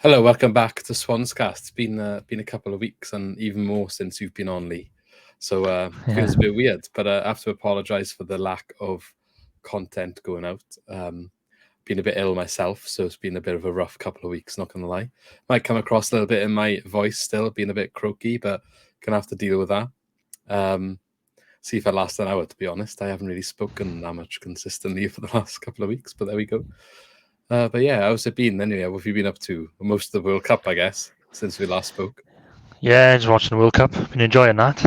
Hello, welcome back to Swans Cast. It's been a couple of weeks, and even more since you've been on, Lee. So feels a bit weird, but I have to apologise for the lack of content going out. Been a bit ill myself, so it's been a bit of a rough couple of weeks. Not gonna lie, might come across a little bit in my voice still, being a bit croaky, but gonna have to deal with that. See if I last an hour. To be honest, I haven't really spoken that much consistently for the last couple of weeks, but there we go. But yeah, how's it been anyway? What have you been up to? Most of the World Cup, I guess, since we last spoke. Yeah, just watching the World Cup. Been enjoying that.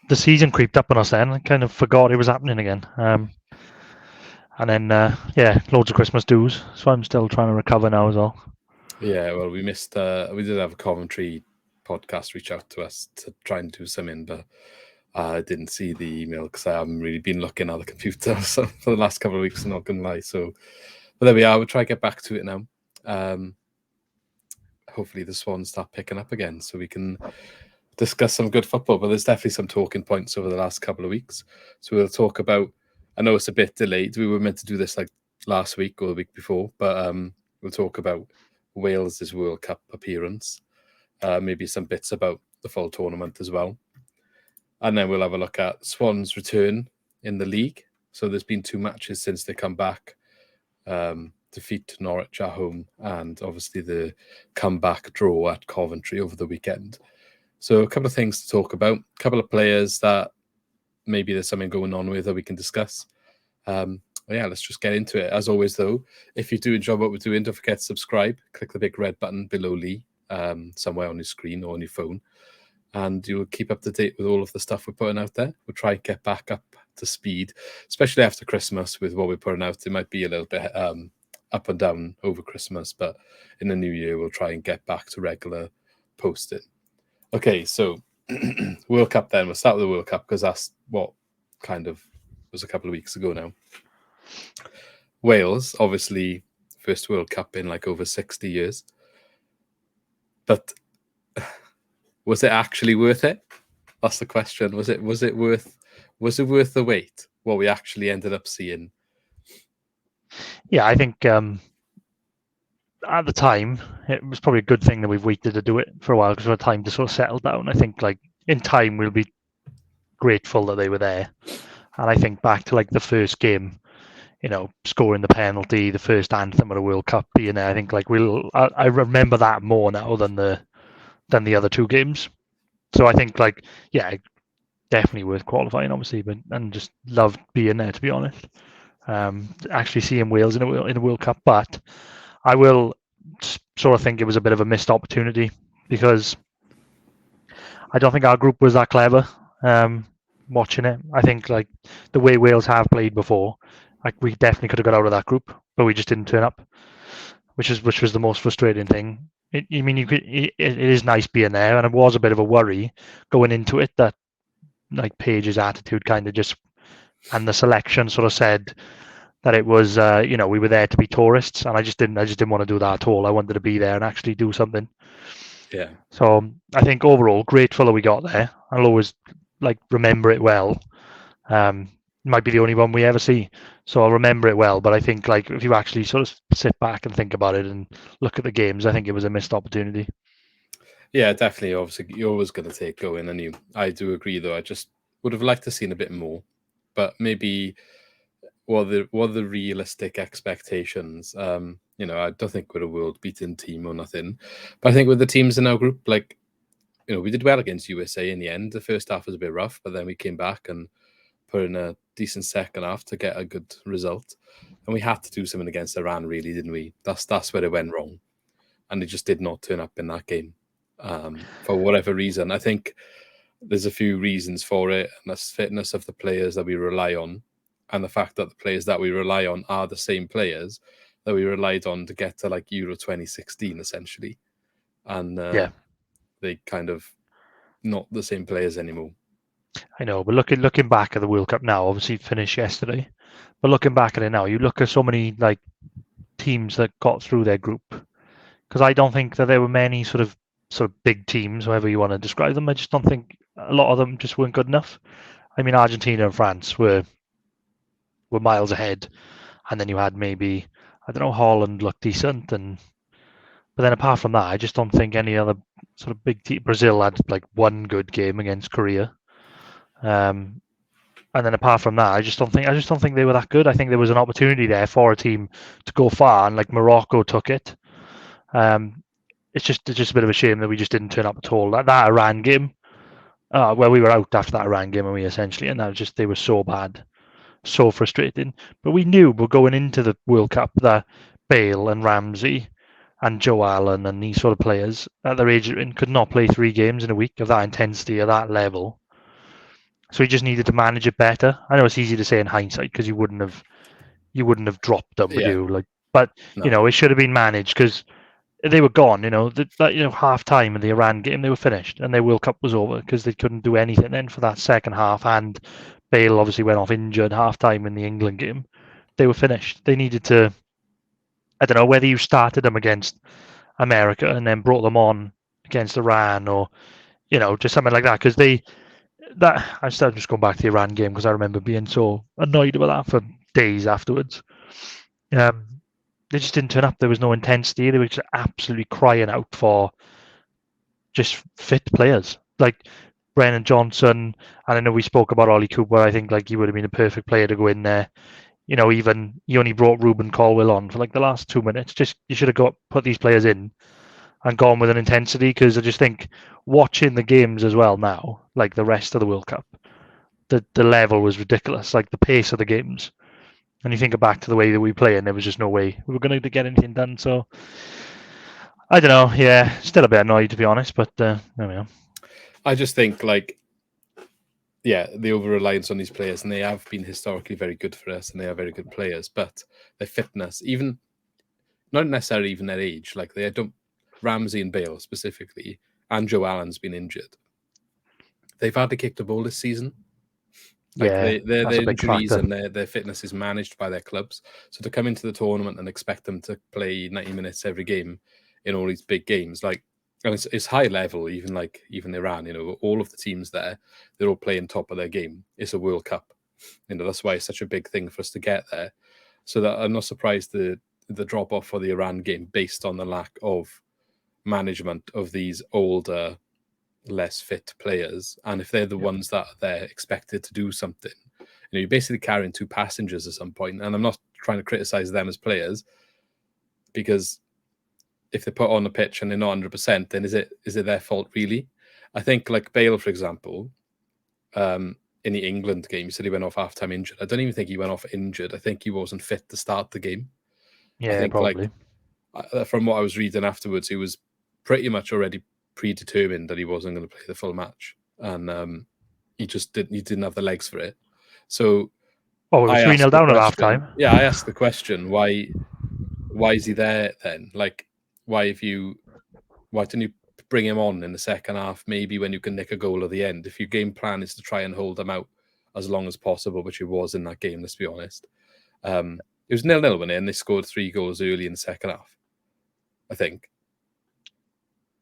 The season creeped up on us then. I kind of forgot it was happening again. And then, yeah, loads of Christmas dues. So I'm still trying to recover now as well. Yeah, well, we missed. We did have a Coventry podcast reach out to us to try and do something, but I didn't see the email because I haven't really been looking at the computer for the last couple of weeks. I'm not gonna lie. So, but there we are. We'll try to get back to it now. Hopefully, the Swans start picking up again, so we can discuss some good football. But there's definitely some talking points over the last couple of weeks. So we'll talk about. I know it's a bit delayed. We were meant to do this like last week or the week before, but we'll talk about Wales' World Cup appearance, maybe some bits about the full tournament as well. And then we'll have a look at Swans' return in the league. So there's been 2 matches since they come back. Defeat Norwich at home, and obviously the comeback draw at Coventry over the weekend. So a couple of things to talk about, a couple of players that maybe there's something going on with that we can discuss. Yeah, let's just get into it. As always, though, if you do enjoy what we're doing, don't forget to subscribe. Click the big red button below Lee, somewhere on your screen or on your phone, and you'll keep up to date with all of the stuff we're putting out there. We'll try and get back up to speed, especially after Christmas with what we're putting out. It might be a little bit up and down over Christmas, but in the new year, we'll try and get back to regular posting. Okay, so World Cup then. We'll start with the World Cup because that's what kind of was a couple of weeks ago now. Wales, obviously, first World Cup in like over 60 years. But was it actually worth it? That's the question. Was it worth the wait? What we actually ended up seeing? Yeah, I think at the time it was probably a good thing that we've waited to do it for a while because we had time to sort of settle down. I think like in time we'll be grateful that they were there. And I think back to like the first game, scoring the penalty, the first anthem of the World Cup being there. I think like I remember that more now than the other 2 games. So I think like, yeah, definitely worth qualifying, obviously, and just loved being there, to be honest. Actually seeing Wales in a World Cup, but I will sort of think it was a bit of a missed opportunity because I don't think our group was that clever. Watching it, I think like the way Wales have played before, like we definitely could have got out of that group, but we just didn't turn up, which was the most frustrating thing. It is nice being there, and it was a bit of a worry going into it that like Page's attitude kind of just, and the selection sort of said that it was we were there to be tourists, and I just didn't want to do that at all. I wanted to be there and actually do something. Yeah. So I think overall grateful that we got there. I'll always like remember it well. Might be the only one we ever see, so I'll remember it well. But I think like if you actually sort of sit back and think about it and look at the games, I think it was a missed opportunity. Yeah, definitely. Obviously, you're always going to take going, and I do agree, though. I just would have liked to seen a bit more, but maybe what are the realistic expectations? I don't think we're a world-beating team or nothing, but I think with the teams in our group, like we did well against USA in the end. The first half was a bit rough, but then we came back and put in a decent second half to get a good result. And we had to do something against Iran, really, didn't we? That's where it went wrong, and it just did not turn up in that game for whatever reason. I think there's a few reasons for it, and that's fitness of the players that we rely on, and the fact that the players that we rely on are the same players that we relied on to get to like Euro 2016, essentially. And Yeah, they kind of not the same players anymore. I know, but looking back at the World Cup now, obviously it finished yesterday. But looking back at it now, you look at so many like teams that got through their group, because I don't think that there were many sort of big teams, however you want to describe them. I just don't think a lot of them just weren't good enough. I mean, Argentina and France were miles ahead, and then you had maybe, I don't know, Holland looked decent, and But then apart from that, I just don't think any other sort of big team. Brazil had like one good game against Korea. And then apart from that, I just don't think they were that good. I think there was an opportunity there for a team to go far, and like Morocco took it. Um, it's just a bit of a shame that we just didn't turn up at all. That Iran game, well, we were out after that Iran game, and we essentially, and that was just they were so bad, so frustrating. But we knew we're going into the World Cup that Bale and Ramsey and Joe Allen and these sort of players at their age could not play 3 games in a week of that intensity at that level. So he just needed to manage it better. I know it's easy to say in hindsight because you wouldn't have dropped them, would Yeah, you? Like, but no. it should have been managed because they were gone. Half time in the Iran game, they were finished, and their World Cup was over because they couldn't do anything then for that second half. And Bale obviously went off injured half time in the England game. They were finished. They needed to. I don't know whether you started them against America and then brought them on against Iran, or just something like that, because I'm still just going back to the Iran game because I remember being so annoyed about that for days afterwards. Um, they just didn't turn up. There was no intensity. They were just absolutely crying out for just fit players like Brennan Johnson. And I know we spoke about Ollie Cooper. I think like he would have been a perfect player to go in there. Even he only brought Ruben Colwill on for like the last 2 minutes. Just you should have put these players in and gone with an intensity, because I just think watching the games as well now, like the rest of the World Cup, the level was ridiculous. Like the pace of the games, and you think back to the way that we play, and there was just no way we were going to get anything done. So I don't know. Yeah, still a bit annoyed to be honest, but there we are. I just think the over reliance on these players, and they have been historically very good for us, and they are very good players, but their fitness, even not necessarily even their age, like they don't. Ramsey and Bale specifically, and Joe Allen's been injured. They've hardly kicked a ball this season. Like Yeah, their that's a big injuries factor. and their fitness is managed by their clubs. So to come into the tournament and expect them to play 90 minutes every game in all these big games, and it's high level, even Iran, all of the teams there, they're all playing top of their game. It's a World Cup. That's why it's such a big thing for us to get there. So that I'm not surprised the drop off for the Iran game based on the lack of management of these older, less fit players. And if they're the ones that they're expected to do something, you're basically carrying two passengers at some point. And I'm not trying to criticize them as players, because if they put on the pitch and they're not 100%, then is it their fault really? I think like Bale, for example, in the England game, he said he went off halftime injured. I don't even think he went off injured. I think he wasn't fit to start the game. I Yeah, think probably. from what I was reading afterwards, he was pretty much already predetermined that he wasn't going to play the full match, and he didn't have the legs for it. So Oh, it was I 3-0 asked the down at half question. time. Yeah, I asked the question, why is he there then? Like, why didn't you bring him on in the second half? Maybe when you can nick a goal at the end. If your game plan is to try and hold them out as long as possible, which it was in that game. Let's be honest. It was 0-0 when they scored 3 goals early in the second half, I think.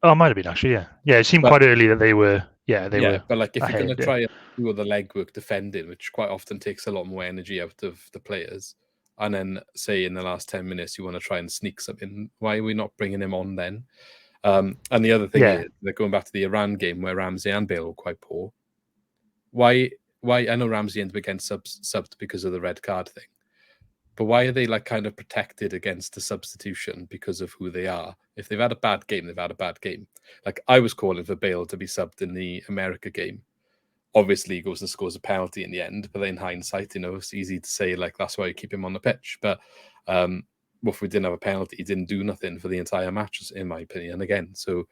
Oh, it might have been actually. Yeah, yeah. It seemed quite early that they were. Yeah, they were. But like if you're going to ahead. try and do all the legwork defending, which quite often takes a lot more energy out of the players, and then say in the last 10 minutes you want to try and sneak something, why are we not bringing him on then? And the other thing is, they're going back to the Iran game where Ramsey and Bale were quite poor. Why? I know Ramsey ended up getting subbed because of the red card thing, but why are they like kind of protected against the substitution because of who they are? If they've had a bad game, they've had a bad game. Like I was calling for Bale to be subbed in the America game. Obviously, he goes and scores a penalty in the end, but in hindsight, it's easy to say like that's why you keep him on the pitch. But if we didn't have a penalty, he didn't do nothing for the entire match, in my opinion. Again, so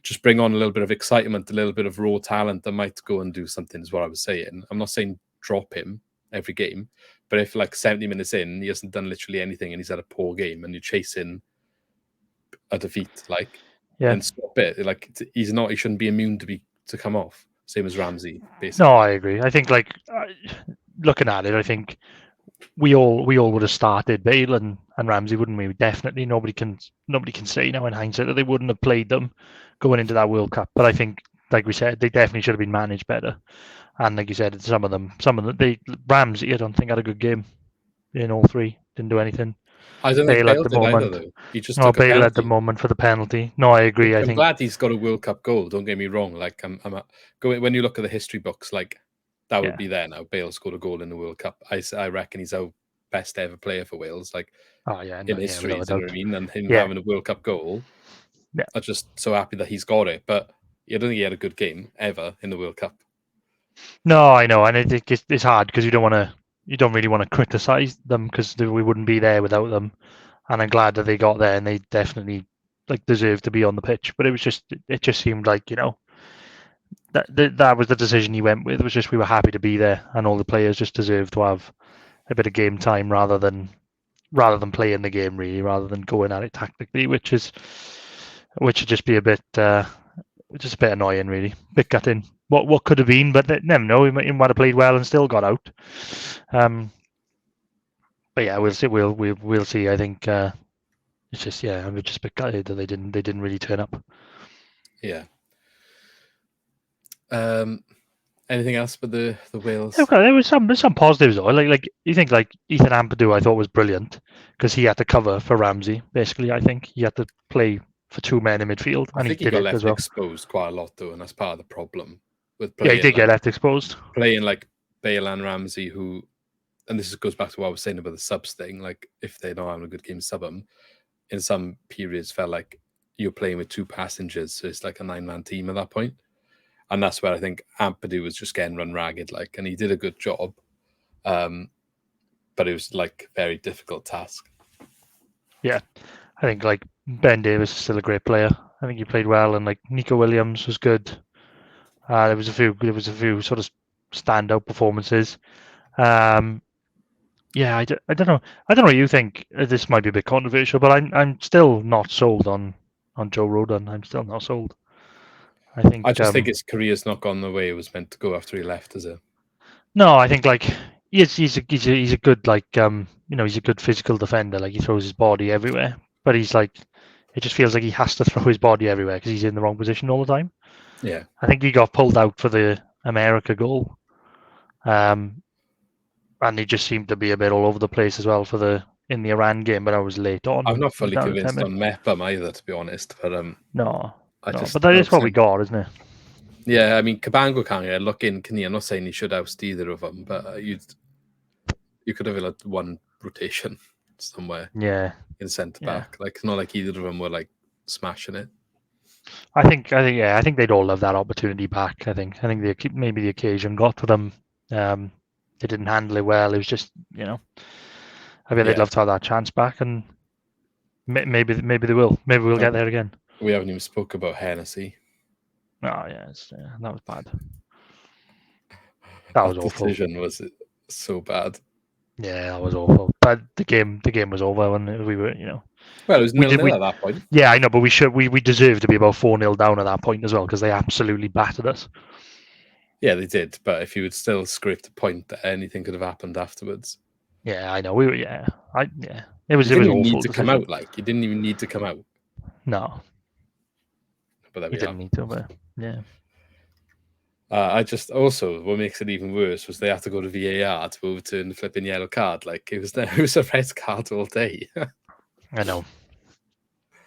just bring on a little bit of excitement, a little bit of raw talent that might go and do something, is what I was saying. I'm not saying drop him every game, but if like 70 minutes in, he hasn't done literally anything and he's had a poor game and you're chasing a defeat, then stop it. Like he shouldn't be immune to come off. Same as Ramsey, basically. No, I agree. I think looking at it, I think we all would have started Bale and Ramsey, wouldn't we? Definitely. Nobody can say now in hindsight that they wouldn't have played them going into that World Cup. But I think, like we said, they definitely should have been managed better. And like you said, some of them, Ramsey, I don't think had a good game in all 3. Didn't do anything. I don't think Bale at Bale the did either, moment. though. He just No, took a Bale at the penalty. moment for the penalty. No, I agree. I I'm think glad he's got a World Cup goal. Don't get me wrong. Like when you look at the history books, like that would be there now. Bale scored a goal in the World Cup. I reckon he's our best ever player for Wales, like in history. without Do a you know what I doubt. mean? And him Yeah. having a World Cup goal, Yeah. I'm just so happy that he's got it. But I don't think he had a good game ever in the World Cup. No, I know, and I think it's hard because you don't really want to criticize them because we wouldn't be there without them. And I'm glad that they got there, and they definitely deserve to be on the pitch. But it just seemed like that was the decision he went with. Was just we were happy to be there, and all the players just deserve to have a bit of game time rather than playing the game really, rather than going at it tactically, which would just be a bit just a bit annoying really, bit gutting. What could have been, but never know. He might have played well and still got out. But yeah, we'll see. We'll see. I think it's just I'm just a bit gutted that they didn't really turn up. Yeah. Anything else but the Wales? Okay, there was some positives though. Like you think Ethan Ampadu, I thought was brilliant because he had to cover for Ramsey. Basically, I think he had to play for two men in midfield, and I think he he did got it left as well. exposed quite a lot though, and that's part of the problem with playing. Yeah, he did get left exposed. Playing like Bale and Ramsey, who, and this goes back to what I was saying about the subs thing. Like if they're not having a good game, sub them. In some periods, felt like you're playing with two passengers, so it's like a 9-man team at that point. And that's where I think Ampadu was just getting run ragged, and he did a good job. But it was a very difficult task. Yeah, I think Ben Davies is still a great player. I think he played well, and Nico Williams was good. There was a few sort of standout performances. Yeah, I don't know. I don't know what you think. This might be a bit controversial, but I'm still not sold on Joe Rodon. I'm still not sold. I just think his career's not gone the way it was meant to go after he left, is it? No, I think he's a good he's a good physical defender. He throws his body everywhere, but he's it just feels like he has to throw his body everywhere because he's in the wrong position all the time. Yeah, I think he got pulled out for the America goal, and he just seemed to be a bit all over the place as well in the Iran game, but I was late on. I'm not fully convinced on Mepham either, to be honest. But but that is what we got, isn't it? Yeah, I mean, Cabango can't get a look in, can he? I'm not saying he should oust either of them, but you could have had one rotation somewhere. Yeah, in centre back. It's not like either of them were smashing it. I think they'd all love that opportunity back. I think maybe the occasion got to them. They didn't handle it well. It was just I mean they'd love to have that chance back, and maybe they will. Maybe we'll get there again. We haven't even spoke about Hennessy. Oh yeah, that was bad. That was awful. Decision was so bad. Yeah, that was awful. But the game was over when we were, Well, it was 0-0 at that point. Yeah, I know, but we deserved to be about 4-0 down at that point as well because they absolutely battered us. Yeah, they did. But if you had still scraped a point, anything could have happened afterwards. Yeah, I know. We were. Yeah, It was. You It was didn't awful. need to come out. You didn't even need to come out. No. But there we didn't need to. But yeah. I just also what makes it even worse was they had to go to VAR to overturn the flipping yellow card. It was a red card all day. I know.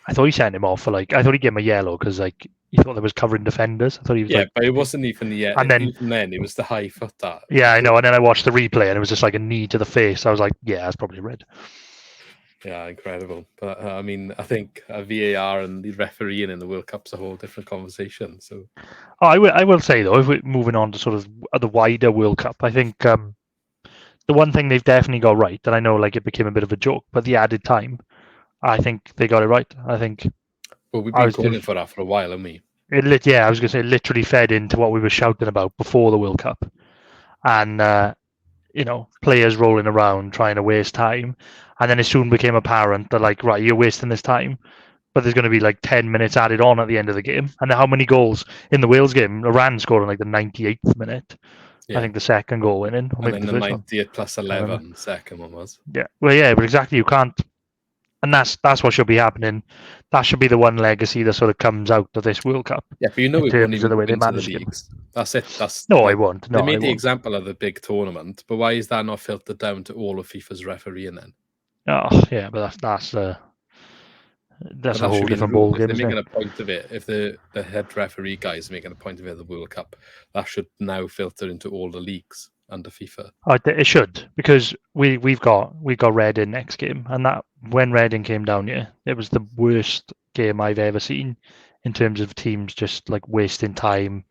I thought he sent him off for I thought he gave him a yellow because he thought there was covering defenders. I thought he was but it wasn't even the yellow. And then even then it was the high foot that. Yeah, I know. And then I watched the replay and it was just a knee to the face. I was like, yeah, that's probably red. Yeah, incredible. But I mean, I think VAR and the refereeing in the World Cup's a whole different conversation. So, I will say though, if we're moving on to sort of the wider World Cup, I think the one thing they've definitely got right, and I know it became a bit of a joke, but the added time, I think they got it right. I think. Well, we've been calling for that for a while, haven't we? I was going to say, it literally fed into what we were shouting about before the World Cup, and players rolling around trying to waste time. And then it soon became apparent that, right, you're wasting this time, but there's going to be 10 minutes added on at the end of the game. And how many goals in the Wales game? Iran scored in the 98th minute. Yeah. I think the second goal went in. Or maybe the 90th plus 11, second one was. Yeah, well, yeah, but exactly, you can't. And that's what should be happening. That should be the one legacy that sort of comes out of this World Cup. Yeah, but it won't even the way they manage the leagues. That's it. I won't. No, they made the example of the big tournament, but why is that not filtered down to all of FIFA's refereeing then? Oh yeah, but that's But a that whole should be the different rule. ball If game, they're isn't making it? a point of it, if the head referee guys are making a point of it at the World Cup, that should now filter into all the leagues under FIFA. It should, because we've got Reading next game, and that when Reading came down here, it was the worst game I've ever seen in terms of teams just like wasting time,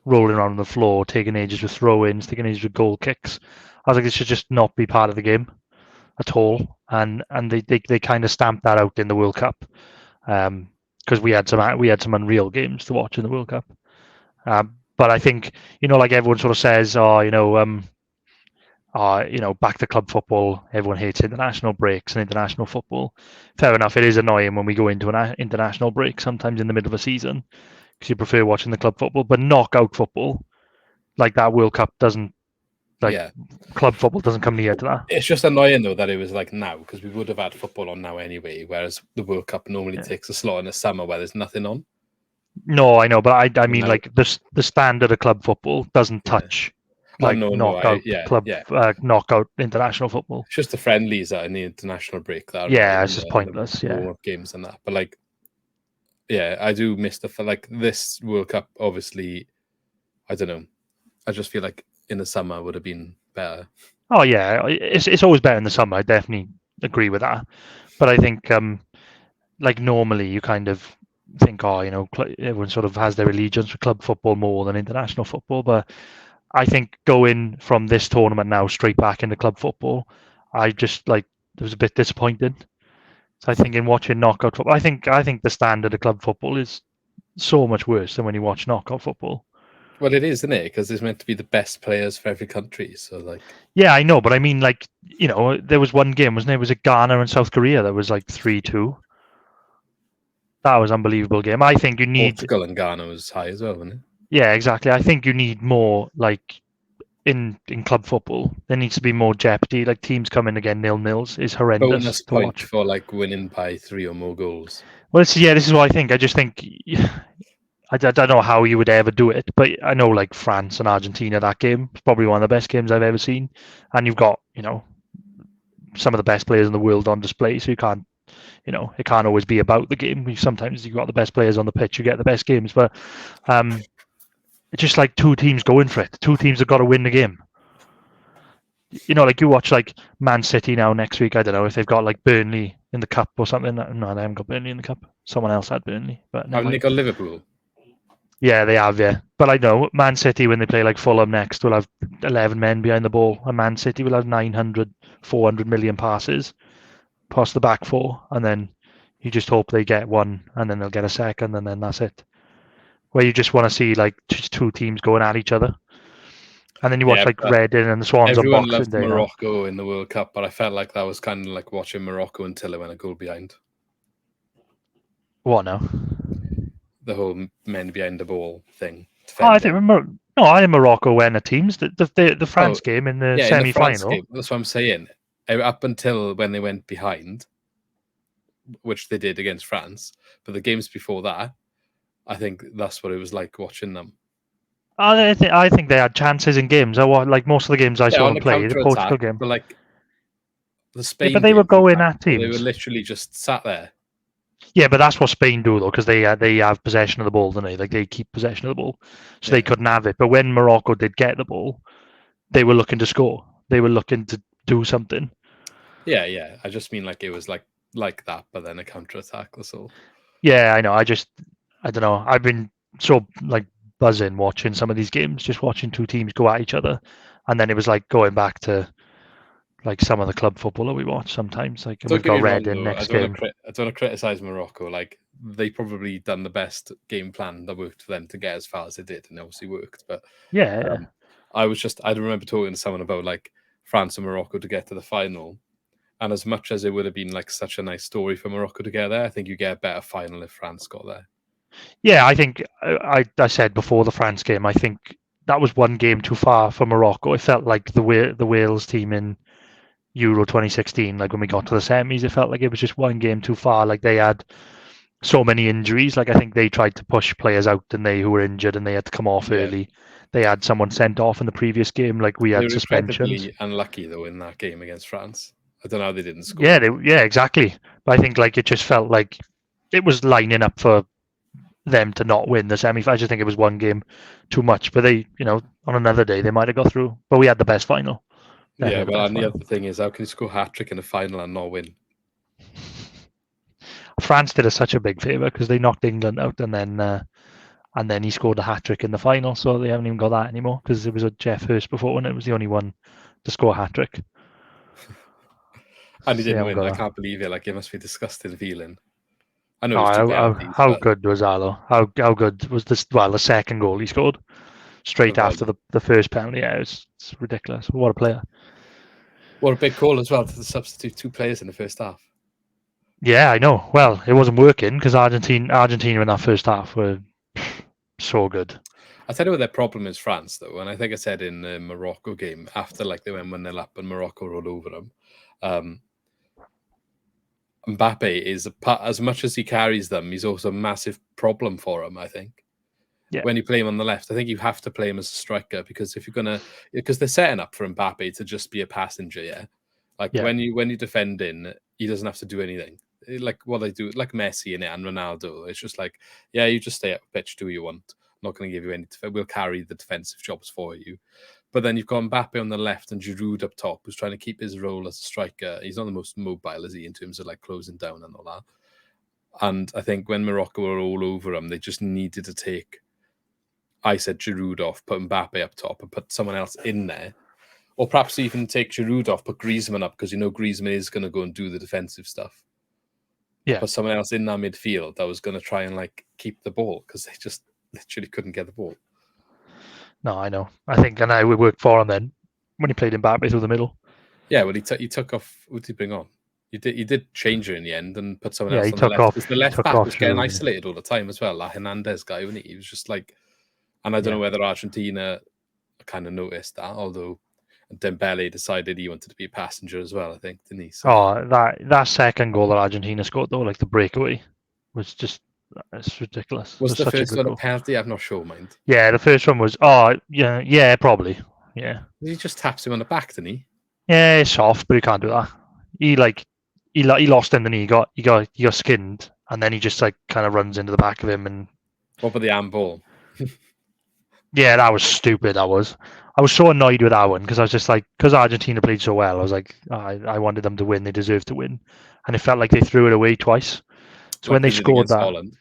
rolling around on the floor, taking ages with throw-ins, taking ages with goal kicks. I was like, this should just not be part of the game at all, and they kind of stamped that out in the World Cup, because we had some unreal games to watch in the World Cup. But I think, like everyone sort of says, back to club football. Everyone hates international breaks and international football. Fair enough. It is annoying when we go into an international break sometimes in the middle of a season because you prefer watching the club football. But knockout football, like that World Cup, doesn't like Yeah, club football doesn't come near to that. it's just annoying though that it was like now, because we would have had football on now anyway. Whereas the World Cup normally Yeah. takes a slot in the summer where there's nothing on. No, I know, but I mean, Now, like the standard of club football doesn't yeah. touch Oh like no, knockout international football. It's just the friendlies that in the international break that are Yeah, annoying, it's and just the pointless. Yeah. warm-up games and that. But like, yeah, I do miss like this World Cup. Obviously, I don't know. I just feel like in the summer would have been better. Oh yeah, it's always better in the summer. I definitely agree with that. But I think like normally you kind of think, oh, everyone sort of has their allegiance for club football more than international football. But I think going from this tournament now straight back into club football, I just like it was a bit disappointed. So I think in watching knockout football, I think the standard of club football is so much worse than when you watch knockout football. Well, it is, isn't it? Because it's meant to be the best players for every country. So like, Yeah, I know, but I mean, like, there was one game, wasn't there? Was it Ghana and South Korea that was like 3-2? That was an unbelievable game. I think you need, Portugal and Ghana was high as well, wasn't it? yeah, exactly. I think you need more like in club football. There needs to be more jeopardy. Like teams coming again 0-0s is horrendous Bonus to point watch. for like winning by 3 or more goals. Well, this is what I think. I just think I don't know how you would ever do it, but I know like France and Argentina, that game is probably one of the best games I've ever seen, and you've got some of the best players in the world on display, so you can't. It can't always be about the game. Sometimes you've got the best players on the pitch, you get the best games. But it's just like two teams going for it. Two teams have got to win the game. Like you watch like Man City now next week. I don't know if they've got like Burnley in the cup or something. No, they haven't got Burnley in the cup. Someone else had Burnley, but never Haven't they mind. got Liverpool? Yeah, they have. Yeah, but I know Man City when they play like Fulham next will have 11 men behind the ball, and Man City will have 900, 400 million passes past the back four, and then you just hope they get one, and then they'll get a second, and then that's it. Where you just want to see like just two teams going at each other, and then you watch like Reading and the Swans on Everyone Boxing loved Day. Morocco in the World Cup, but I felt like that was kind of like watching Morocco until they went a goal behind. What now? The whole men behind the ball thing. I think remember. No, I think Morocco won the teams. The France game in the semi-final. Game, that's what I'm saying. Up until when they went behind, which they did against France, but the games before that, I think that's what it was like watching them. I think they had chances in games. Like most of the games I saw them play, the Portugal game. But like the Spain, but they were going at teams. They were literally just sat there. Yeah, but that's what Spain do though, because they have possession of the ball, don't they? Like they keep possession of the ball, so they couldn't have it. But when Morocco did get the ball, they were looking to score. They were looking to do something. Yeah. I just mean like it was like that, but then a counter attack. That's all. Yeah, I know. I don't know. I've been so like buzzing watching some of these games, just watching two teams go at each other, and then it was like going back to like some of the club football that we watch sometimes. Like we've got Reading next game. I don't want to criticize Morocco. Like they probably done the best game plan that worked for them to get as far as they did, and it obviously worked. But I remember talking to someone about like France and Morocco to get to the final. And as much as it would have been like such a nice story for Morocco to get there, I think you get a better final if France got there. Yeah, I think I said before the France game, I think that was one game too far for Morocco. It felt like the Wales team in Euro 2016, like when we got to the semis, it felt like it was just one game too far. Like they had so many injuries. Like I think they tried to push players out and who were injured and they had to come off early. They had someone sent off in the previous game. Like we had suspensions. Unlucky though in that game against France. I don't know how they didn't score. Yeah, exactly. But I think like it just felt like it was lining up for them to not win the semi. I just think it was one game too much. But they, on another day they might have got through. But we had the best final. Yeah, The well, best and the final. other thing is, how can you score a hat trick in a final and not win? France did us such a big favour because they knocked England out, and then he scored a hat trick in the final. So they haven't even got that anymore because it was a Jeff Hurst before, and it was the only one to score a hat trick. And he So didn't win. I can't believe it. Like, it must be disgusting feeling. I know it was two penalties, how but good was that though? How good was this? Well, the second goal he scored straight after the first penalty. Yeah, it's ridiculous. What a player! what a big call as well to substitute 2 players in the first half. Yeah, I know. Well, it wasn't working because Argentina in that first half were so good. I'll tell you what their problem is, France, though, and I think I said in the Morocco game, after like they went 1-0 up and Morocco rolled over them, Mbappe is, as much as he carries them, he's also a massive problem for them, I think. Yeah. When you play him on the left, I think you have to play him as a striker because if you're going to... Because they're setting up for Mbappe to just be a passenger, yeah? Like, when you defend in, he doesn't have to do anything. Like what they do, like Messi in it and Ronaldo, it's just like, yeah, you just stay up pitch, do what you want. I'm not going to give you any... We'll carry the defensive jobs for you. But then you've got Mbappe on the left and Giroud up top, who's trying to keep his role as a striker. He's not the most mobile, is he, in terms of like closing down and all that. And I think when Morocco were all over him, they just needed to take... I said Giroud off, put Mbappe up top, and put someone else in there. Or perhaps even take Giroud off, put Griezmann up, because Griezmann is going to go and do the defensive stuff. Yeah. Put someone else in that midfield that was going to try and like keep the ball, because they just literally couldn't get the ball. No, I know. I think, and we worked for him then when he played Mbappe through the middle. Yeah, well, he took off. What did he bring on? You did change her in the end and put someone else he on the took left. off. Because the left back was getting Giroud. isolated all the time as well. That Hernandez guy, wasn't he? He was just like... And I don't know whether Argentina kind of noticed that, although Dembele decided he wanted to be a passenger as well, I think, didn't he? So... Oh, that second goal that Argentina scored, though, like the breakaway, was just... It's ridiculous. Was it was the such first a good one goal. a penalty? I'm not sure, mind. Yeah, the first one was... Oh, yeah, probably. Yeah. He just taps him on the back, didn't he? Yeah, it's soft, but he can't do that. He lost him, and he got skinned, and then he just like kind of runs into the back of him, and What about the handball? yeah, that was stupid. I was so annoyed with that one because I was just like, because Argentina played so well, I was like, I wanted them to win. They deserved to win, and it felt like they threw it away twice. So like when they scored that, Holland.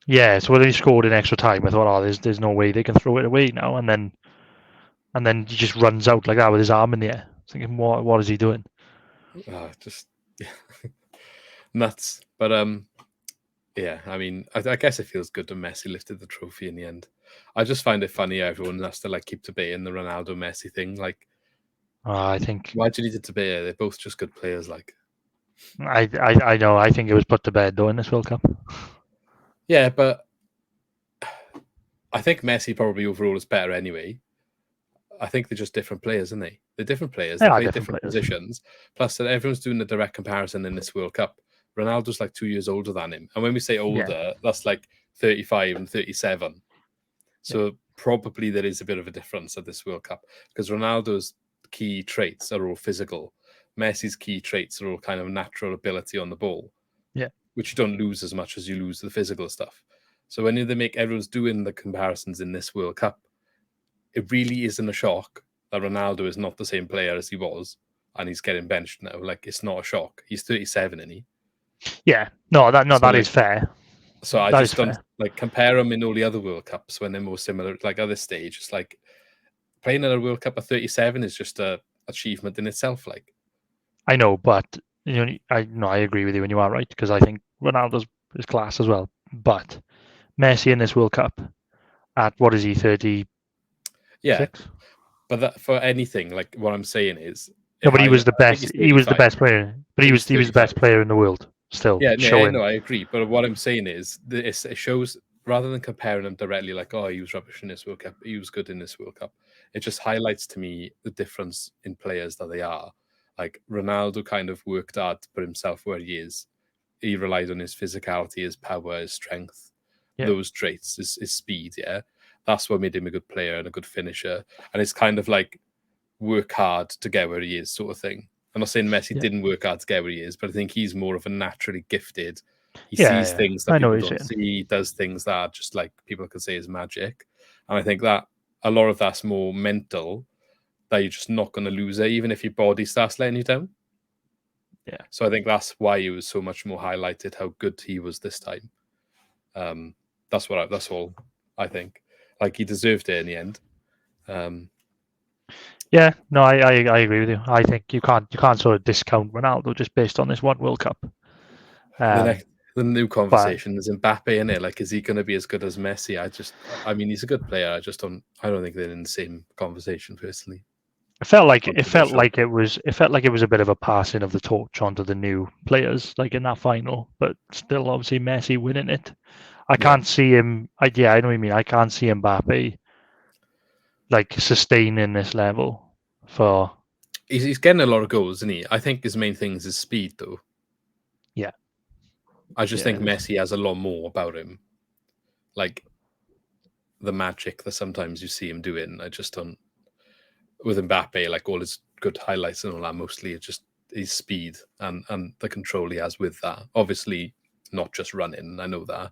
yeah, so when they scored in extra time, I thought, oh, there's no way they can throw it away now, and then he just runs out like that with his arm in the air. Thinking, what is he doing? Just nuts. But yeah, I mean, I guess it feels good that Messi lifted the trophy in the end. I just find it funny everyone has to like keep debating the Ronaldo Messi thing. Like, I think why do you need to debate it? They're both just good players. Like, I know. I think it was put to bed though in this World Cup. yeah, but I think Messi probably overall is better anyway. I think they're just different players, aren't they? They're different players. They play different positions. Plus, everyone's doing a direct comparison in this World Cup. Ronaldo's like 2 years older than him. And when we say older, that's like 35 and 37. So probably there is a bit of a difference at this World Cup because Ronaldo's key traits are all physical. Messi's key traits are all kind of natural ability on the ball. Yeah. Which you don't lose as much as you lose the physical stuff. So when they make everyone's doing the comparisons in this World Cup, it really isn't a shock that Ronaldo is not the same player as he was and he's getting benched now. Like, it's not a shock. He's 37, isn't he? Yeah. That is fair. So I just don't like compare them in all the other World Cups when they're more similar. Like at this stage, it's like playing at a World Cup at 37 is just a achievement in itself. Like, I know, but I agree with you, and you are right because I think Ronaldo's is class as well. But Messi in this World Cup at what is he 30? Yeah, but that, for anything, like what I'm saying is, no, but he was the best. He was the best player. But he was the best player in the world. Still, yeah, no, I agree. But what I'm saying is, it shows rather than comparing them directly, like, oh, he was rubbish in this World Cup, he was good in this World Cup. It just highlights to me the difference in players that they are. Like Ronaldo kind of worked hard to put himself where he is. He relied on his physicality, his power, his strength, those traits, his speed. Yeah, that's what made him a good player and a good finisher. And it's kind of like work hard to get where he is, sort of thing. I'm not saying Messi Yeah. didn't work hard to get where he is, but I think he's more of a naturally gifted. He Yeah, sees yeah. things that I know people what you're don't saying. see. He does things that are just like people could say is magic. And I think that a lot of that's more mental, that you're just not going to lose it, even if your body starts letting you down. Yeah. So I think that's why he was so much more highlighted, how good he was this time. That's all I think. Like, he deserved it in the end. Yeah, no, I agree with you. I think you can't sort of discount Ronaldo just based on this one World Cup. The new But conversation is Mbappe, in it. Like, is he going to be as good as Messi? I mean, he's a good player. I don't think they're in the same conversation personally. it felt like Controversial. it felt like it was a bit of a passing of the torch onto the new players, like in that final. But still, obviously, Messi winning it. I Yeah. can't see him. I know what you mean. I can't see Mbappe like sustaining this level for. He's getting a lot of goals, isn't he? I think his main thing is his speed, though. Yeah, I just yeah, think Messi has a lot more about him. Like, the magic that sometimes you see him doing. I just don't. With Mbappe, like, all his good highlights and all that, mostly it's just his speed and the control he has with that. Obviously, not just running. I know that.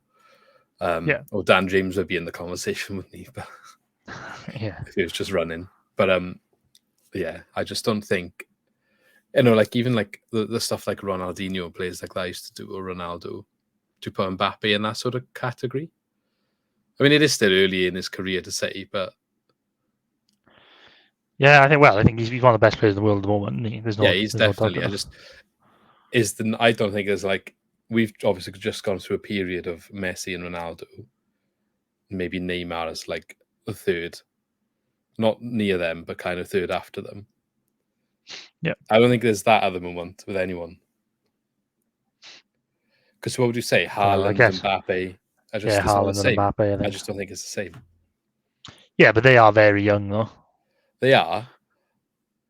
yeah, Or Dan James would be in the conversation with me, but yeah, if he was just running. But yeah, I just don't think, like, even like the stuff like Ronaldinho and players like that used to do, or Ronaldo, to put Mbappe in that sort of category. I mean, it is still early in his career to say, but yeah. I think he's one of the best players in the world at the moment. Isn't he? yeah, he's There's no doubt definitely. about that. I don't think there's like, we've obviously just gone through a period of Messi and Ronaldo, maybe Neymar as like the third, not near them, but kind of third after them. Yeah. I don't think there's that at the moment with anyone. Because what would you say, I Haaland, guess. Mbappe? Yeah, It's not the Haaland and same. Mbappe. I I think. just don't think it's the same. Yeah, but they are very young though. They are.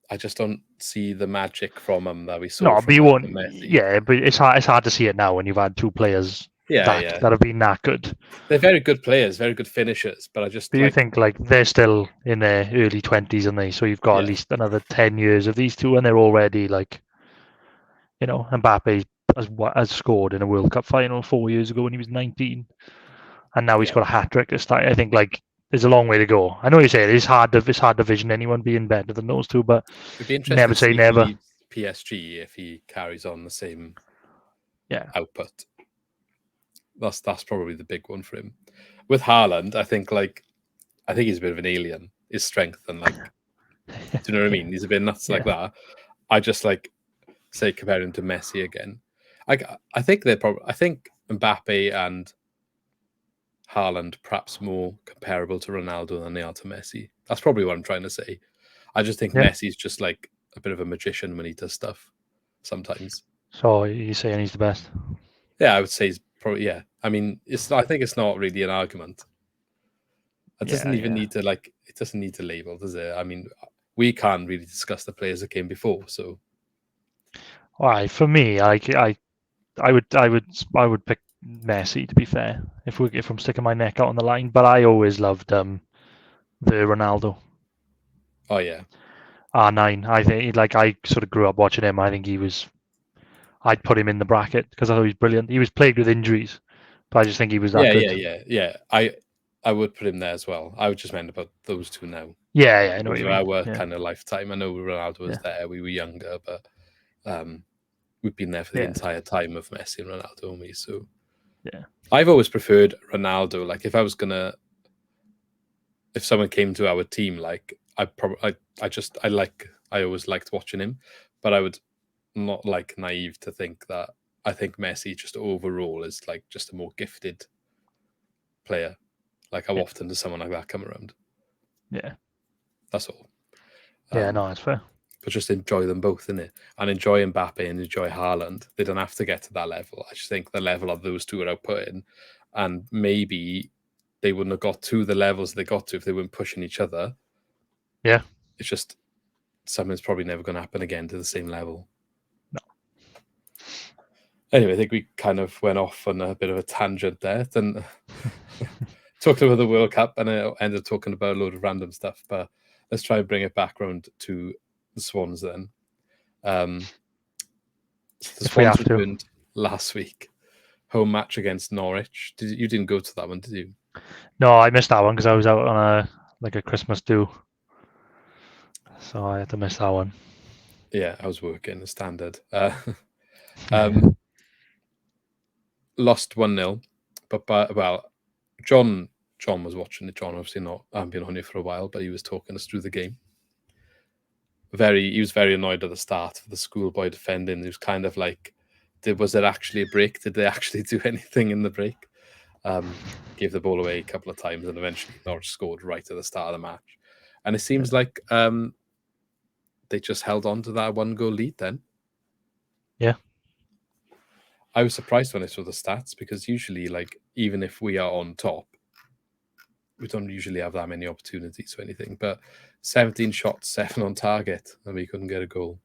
I just don't see the magic from them that we saw No, but from you like won't. a Messi. Yeah, but it's hard to see it now when you've had two players Yeah, yeah. that have been that good. They're very good players, very good finishers, but I just But you like, think like they're still in their early 20s, and so you've got at yeah, least another 10 years of these two, and they're already like, Mbappe has scored in a World Cup final 4 years ago when he was 19, and now he's yeah. got a hat trick this time. I think like there's a long way to go. I know you say it's hard to vision anyone being better than those two, but It'd be interesting never to say see if he never. leaves PSG, if he carries on the same Yeah, output. That's probably the big one for him. With Haaland, I think he's a bit of an alien. His strength and like, do you know what I mean? He's a bit nuts like yeah, that. I just like, say, compare him to Messi again. I think I think Mbappe and Haaland perhaps more comparable to Ronaldo than they are to Messi. That's probably what I'm trying to say. I just think yeah. Messi's just like a bit of a magician when he does stuff sometimes. So you're saying he's the best? Yeah, I would say he's probably, yeah. I mean, I think it's not really an argument. It doesn't Yeah, even yeah. need to like, it doesn't need to label, does it? I mean, we can't really discuss the players that came before, so All right, for me, I would pick Messi to be fair. If I'm sticking my neck out on the line, but I always loved the Ronaldo oh yeah. R9. I think like I sort of grew up watching him. I think I'd put him in the bracket because I thought he was brilliant. He was plagued with injuries, but I just think he was that Yeah, yeah, good. yeah, yeah. I would put him there as well. I would just meant about those two now. Yeah, yeah, I know what Because you of mean. our Yeah, kind of lifetime. I know Ronaldo was yeah, there, we were younger, but um, we've been there for the yeah, entire time of Messi and Ronaldo only. So yeah, I've always preferred Ronaldo. Like, if someone came to our team, like I always liked watching him, but I would not like naive to think that I think Messi just overall is like just a more gifted player. Like, how yeah, often does someone like that come around? yeah. That's all. Yeah, Um, no, it's fair. but just enjoy them both, innit? And enjoy Mbappe and enjoy Haaland. They don't have to get to that level. I just think the level of those two are outputting, and maybe they wouldn't have got to the levels they got to if they weren't pushing each other. Yeah. It's just something's probably never going to happen again to the same level. No. Anyway, I think we kind of went off on a bit of a tangent there. Then talked about the World Cup, and I ended up talking about a load of random stuff. But let's try and bring it back around to the Swans then. The If we Swans have to. returned last week, home match against Norwich. You didn't go to that one, did you? No, I missed that one because I was out on a Christmas do, so I had to miss that one. Yeah, I was working the standard. Lost 1-0, but John was watching it. John obviously not. I haven't been on here for a while, but he was talking us through the game. He was very annoyed at the start for the schoolboy defending. He was kind of like, was there actually a break? Did they actually do anything in the break? Gave the ball away a couple of times, and eventually Norwich scored right at the start of the match. And it seems like they just held on to that 1-goal lead then. Yeah. I was surprised when I saw the stats because usually, like, even if we are on top, we don't usually have that many opportunities or anything. But 17 shots, 7 on target, and we couldn't get a goal.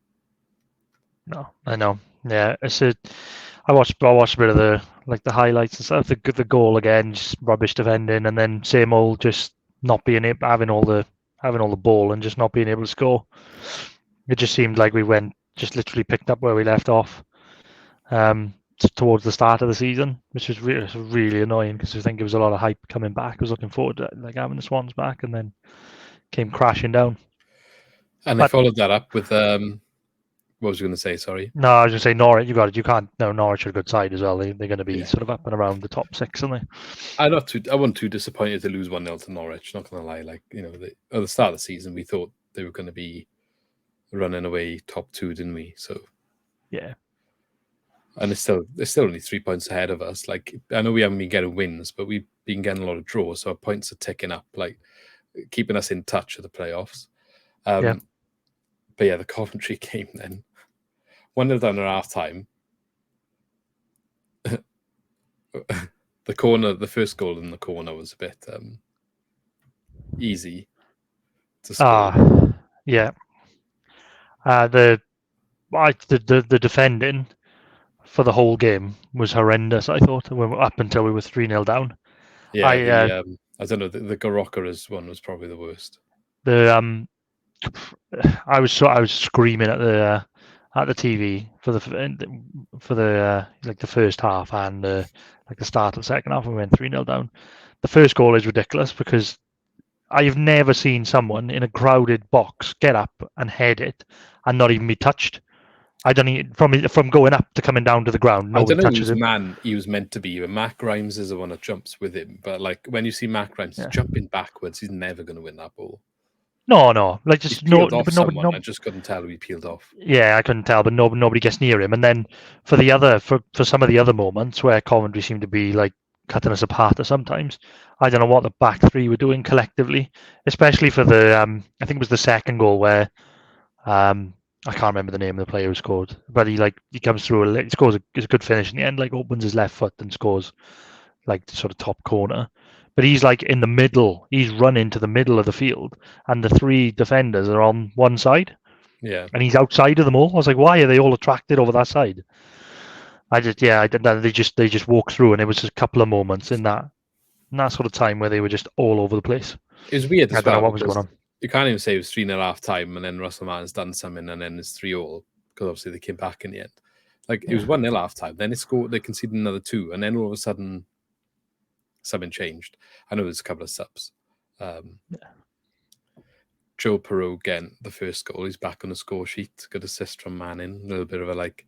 No, I know. Yeah, I watched a bit of the highlights and stuff. The goal again, just rubbish defending, and then same old, just not being able, having all the ball and just not being able to score. It just seemed like we just literally picked up where we left off towards the start of the season, which was really annoying because I think there was a lot of hype coming back. I was looking forward to like having the Swans back, and then came crashing down. And they followed that up with what was I going to say? Sorry. No, I was going to say Norwich. You got it. You can't. No, Norwich are a good side as well. They're going to be sort of up and around the top 6, aren't they? I wasn't too disappointed to lose 1-0 to Norwich. Not going to lie. Like, at the start of the season, we thought they were going to be running away top 2, didn't we? So yeah. And they're still only 3 points ahead of us. Like, I know we haven't been getting wins, but we've been getting a lot of draws, so our points are ticking up, like keeping us in touch with the playoffs. Yeah. But yeah, the Coventry game then. 1-0 down at half time. The first goal in the corner was a bit easy to score. Yeah. The defending for the whole game was horrendous, I thought, up until we were 3-0 down. Yeah, I don't know, the Garoka's one was probably the worst. I was screaming at the TV for the like the first half and like the start of the second half when we went 3-0 down. The first goal is ridiculous because I've never seen someone in a crowded box get up and head it and not even be touched. I don't even from going up to coming down to the ground. Nobody touches him. He was meant to be. But Matt Grimes is the one that jumps with him. But like when you see Matt Grimes jumping backwards, he's never going to win that ball. No, like just I just couldn't tell who he peeled off. Yeah, I couldn't tell, but nobody gets near him. And then for some of the other moments where Coventry seemed to be like cutting us apart at sometimes, I don't know what the back three were doing collectively, especially for the I think it was the second goal where I can't remember the name of the player who scored, but he comes through, he scores it's a good finish in the end, like opens his left foot and scores like the sort of top corner. But he's like in the middle, he's run into the middle of the field, and the 3 defenders are on one side. Yeah. And he's outside of them all. I was like, why are they all attracted over that side? I did that. They just walked through, and it was just a couple of moments in that sort of time where they were just all over the place. It was weird as well. I don't know what was going on. You can't even say it was 3-0 half time, and then Russell Martin's done something, and then it's 3-3 because obviously they came back in the end. Like it was 1-0 half time, then they conceded another 2, and then all of a sudden something changed. I know there's a couple of subs. Joe Perreault again, the first goal. He's back on the score sheet. Good assist from Manning. A little bit of a like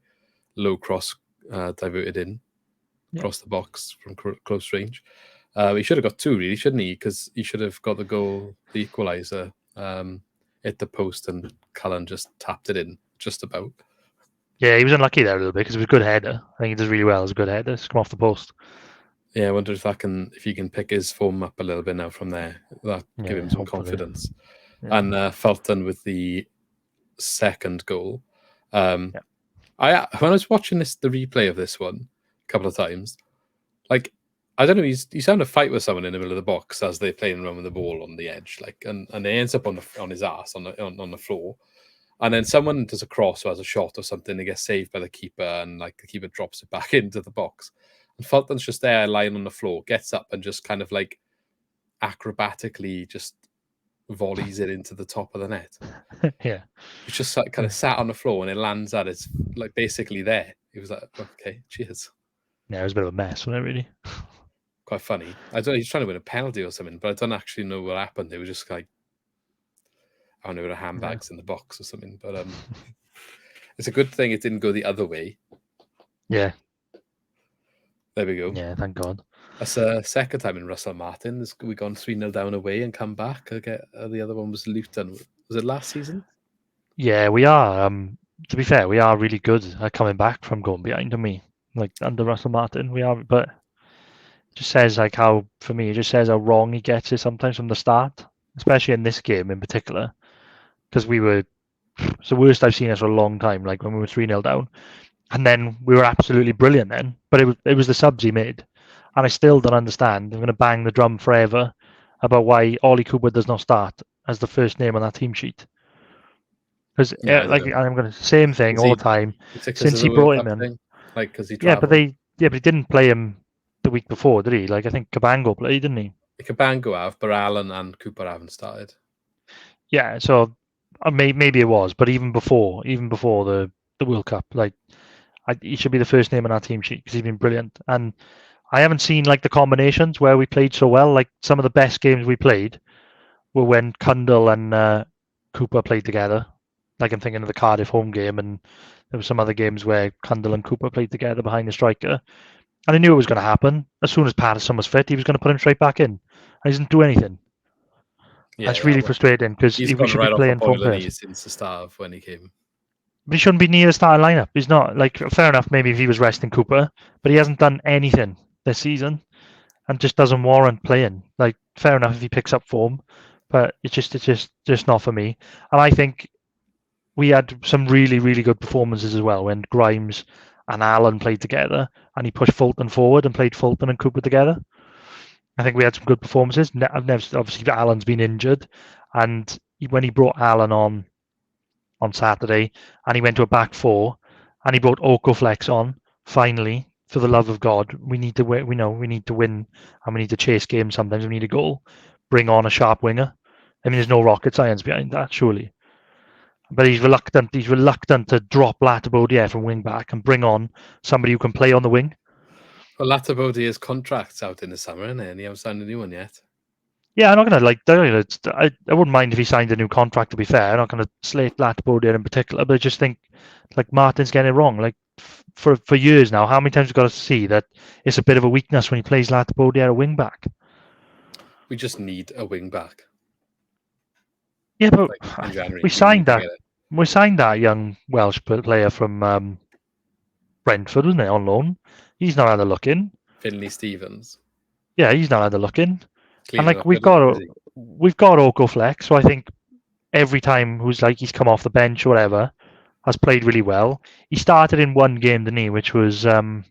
low cross diverted in across the box from close range. He should have got 2, really, shouldn't he? Because he should have got the goal, the equaliser, hit the post, and Cullen just tapped it in just about. Yeah, he was unlucky there a little bit because it was a good header. I think he does really well as a good header. It's come off the post. Yeah, I wonder if he can pick his form up a little bit now from there. That give him some confidence. Yeah. And Fulton with the second goal. When I was watching the replay of this one a couple of times, like I don't know, he's having a fight with someone in the middle of the box as they're playing around with the ball on the edge, like, and he ends up on his ass on the floor, and then someone does a cross or has a shot or something, they get saved by the keeper, and like the keeper drops it back into the box, and Fulton's just there lying on the floor, gets up and just kind of like acrobatically just volleys it into the top of the net. Yeah. It's just like, kind of sat on the floor and it lands at it's like basically there. He was like, okay, cheers. Yeah, it was a bit of a mess, wasn't it, really? Quite funny. I don't know, he's trying to win a penalty or something, but I don't actually know what happened. They were just like, I don't know, there were handbags in the box or something. But it's a good thing it didn't go the other way. Yeah. There we go. Yeah, thank God. That's the second time in Russell Martin. We've gone 3-0 down away and come back. The other one was Luton. Was it last season? Yeah, we are. To be fair, we are really good at coming back from going behind. To me, like under Russell Martin, we are. But it just says like how, for me, it just says how wrong he gets it sometimes from the start, especially in this game in particular, because it's the worst I've seen us for a long time. Like when we were 3-0 down, and then we were absolutely brilliant then. But it was the subs he made, and I still don't understand. I'm going to bang the drum forever about why Ollie Cooper does not start as the first name on that team sheet. Because I'm going to same thing all the time since he brought him in. Thing? Like because he Yeah, travelled. but he didn't play him the week before, did he? Like I think Cabango played, didn't he? Cabango have, but Allen and Cooper haven't started. Yeah, so maybe it was, but even before the World Cup, like he should be the first name on our team sheet because he's been brilliant. And I haven't seen like the combinations where we played so well. Like some of the best games we played were when Cundle and Cooper played together. Like I'm thinking of the Cardiff home game, and there were some other games where Cundle and Cooper played together behind the striker. And I knew it was going to happen. As soon as Patterson was fit, he was going to put him straight back in. And he didn't do anything. Yeah, it's really frustrating because we should be playing from first. Since the start of when he came. But he shouldn't be near the starting lineup. He's not. Like, fair enough, maybe if he was resting Cooper, but he hasn't done anything this season and just doesn't warrant playing. Like, fair enough if he picks up form, but it's just not for me. And I think we had some really, really good performances as well when Grimes and Allen played together and he pushed Fulton forward and played Fulton and Cooper together. I think we had some good performances. Obviously, Allen's been injured, and when he brought Allen on Saturday and he went to a back four and he brought Okoflex on, finally, for the love of God, we need to win. We know we need to win and we need to chase games. Sometimes we need a goal. Bring on a sharp winger. I mean, there's no rocket science behind that, surely. But he's reluctant to drop Latabodier from wing back and bring on somebody who can play on the wing. Well, Latabodier's contract's out in the summer, isn't it? And he hasn't signed a new one yet. Yeah, I'm not going to I wouldn't mind if he signed a new contract, to be fair. I'm not going to slate Latabodier in particular, but I just think like Martin's getting it wrong. Like for years now, how many times we've got to see that it's a bit of a weakness when he plays Latabodier a wing back? We just need a wing back. Yeah, but we signed that young Welsh player from Brentford, wasn't it, on loan? He's not had a look in. Finley Stevens. Yeah, he's not had a look in. And like we've got Okoflex, so I think every time he's come off the bench or whatever, has played really well. He started in one game, didn't he, which was a